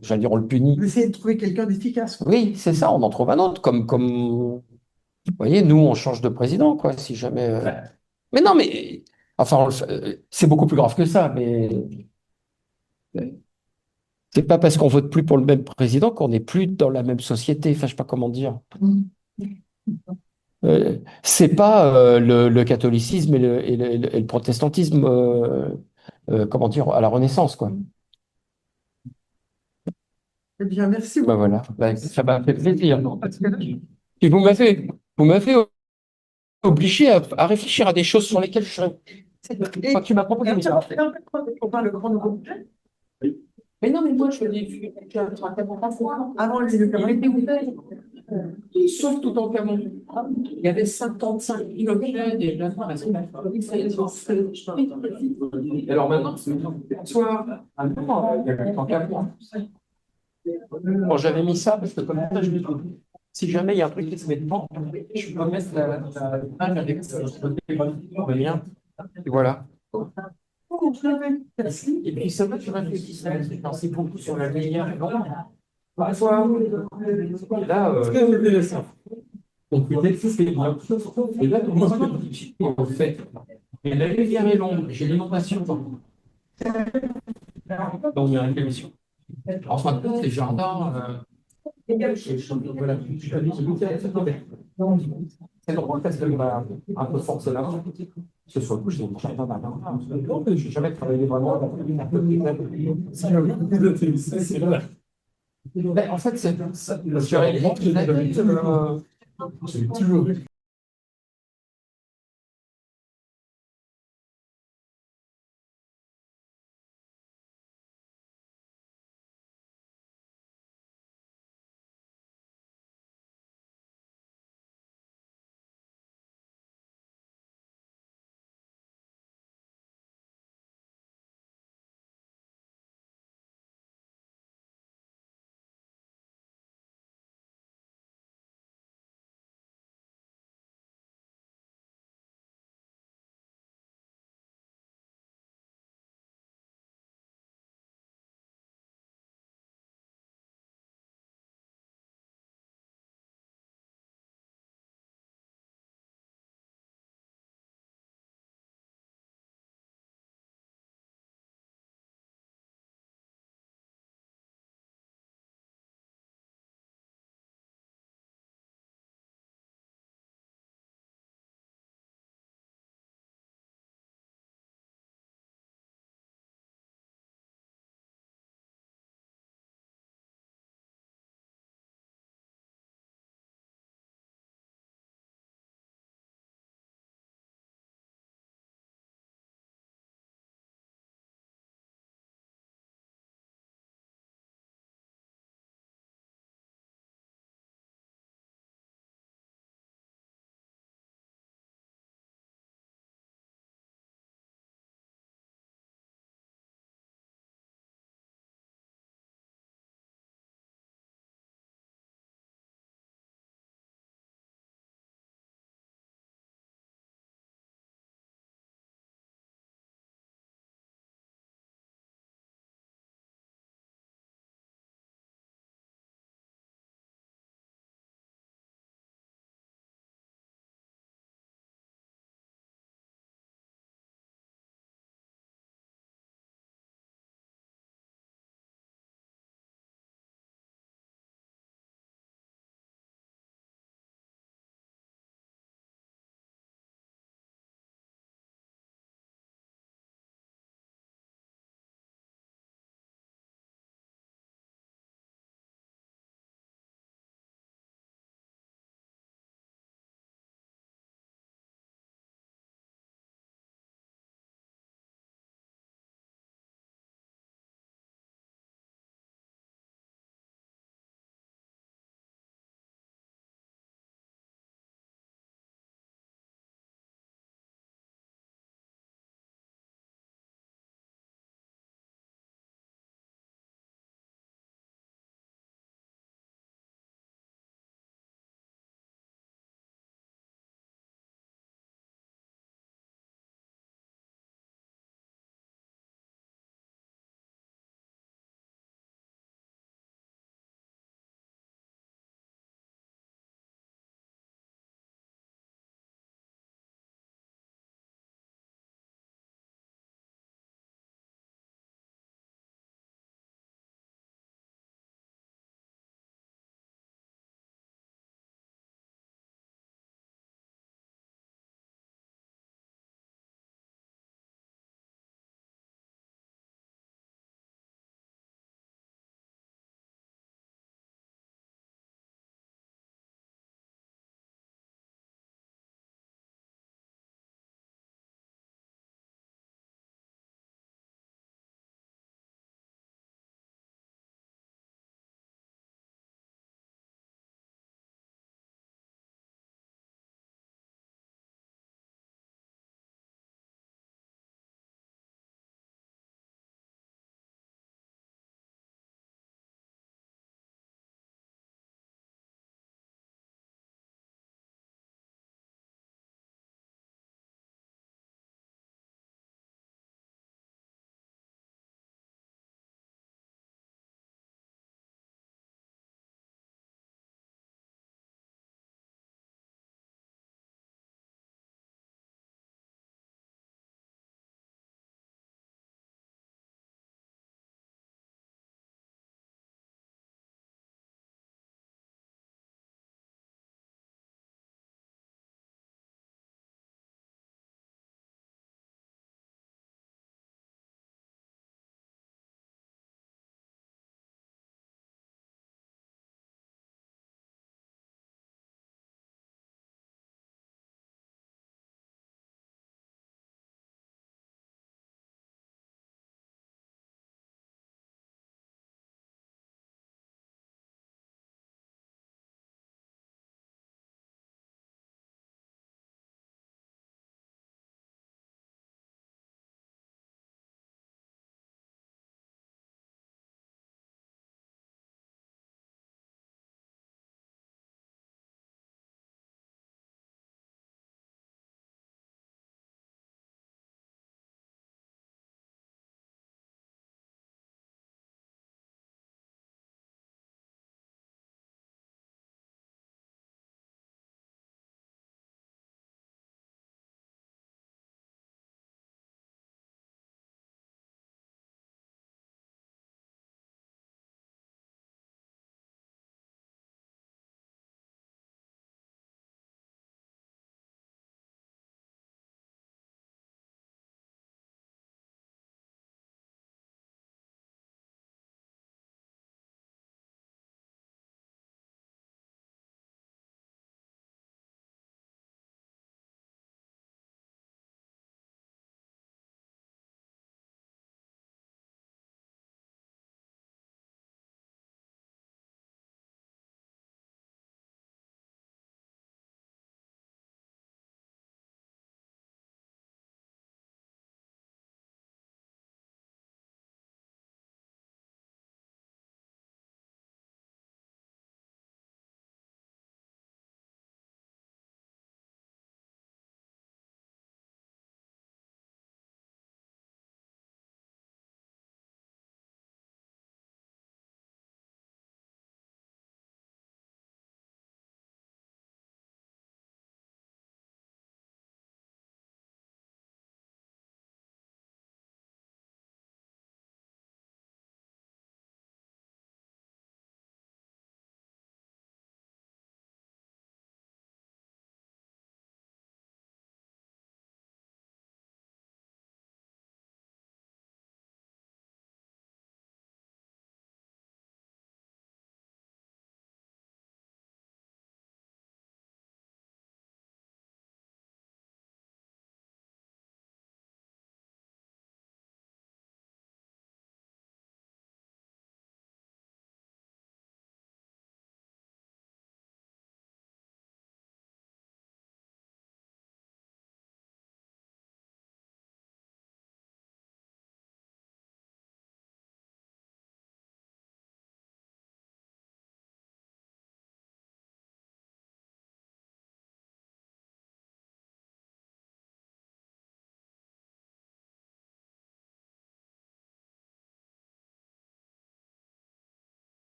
j'allais dire, on le punit. On essaie de trouver quelqu'un d'efficace. Oui, c'est ça, on en trouve un autre, comme vous voyez, nous on change de président, quoi, si jamais. Mais non, mais enfin, c'est beaucoup plus grave que ça, mais c'est pas parce qu'on vote plus pour le même président qu'on n'est plus dans la même société. Enfin, je sais pas comment dire. C'est pas le catholicisme et le protestantisme, comment dire, à la Renaissance, quoi. Eh bien, merci Ben beaucoup. voilà, ben, ça m'a fait plaisir. Parce que là, Et vous m'avez obligé à réfléchir à des choses sur lesquelles Quand tu m'as proposé. on parle le grand nouveau. Mais non, mais moi, je l'ai vu. Avant le Il était ouvert. Sauf tout en Camon. Il y avait 55 kilomètres et alors maintenant, c'est soir. Ah non, il y a tant qu'à moi. Bon, j'avais mis ça parce que comme ça, je me dis, si jamais il y a un truc qui se met devant, je peux mettre la image avec le lien. Et voilà. Et puis ça va, tu réfléchis, c'est beaucoup sur la lumière et l'ombre. Parfois, là, donc peut-être que c'est bien. Et là, comment on fait? Et la lumière et l'ombre, j'ai l'inondation dans une émission. En fin de compte, les jardins, voilà, c'est drôle parce que un peu force là, ce soit le coup, j'ai j'ai jamais travaillé vraiment dans en fait, c'est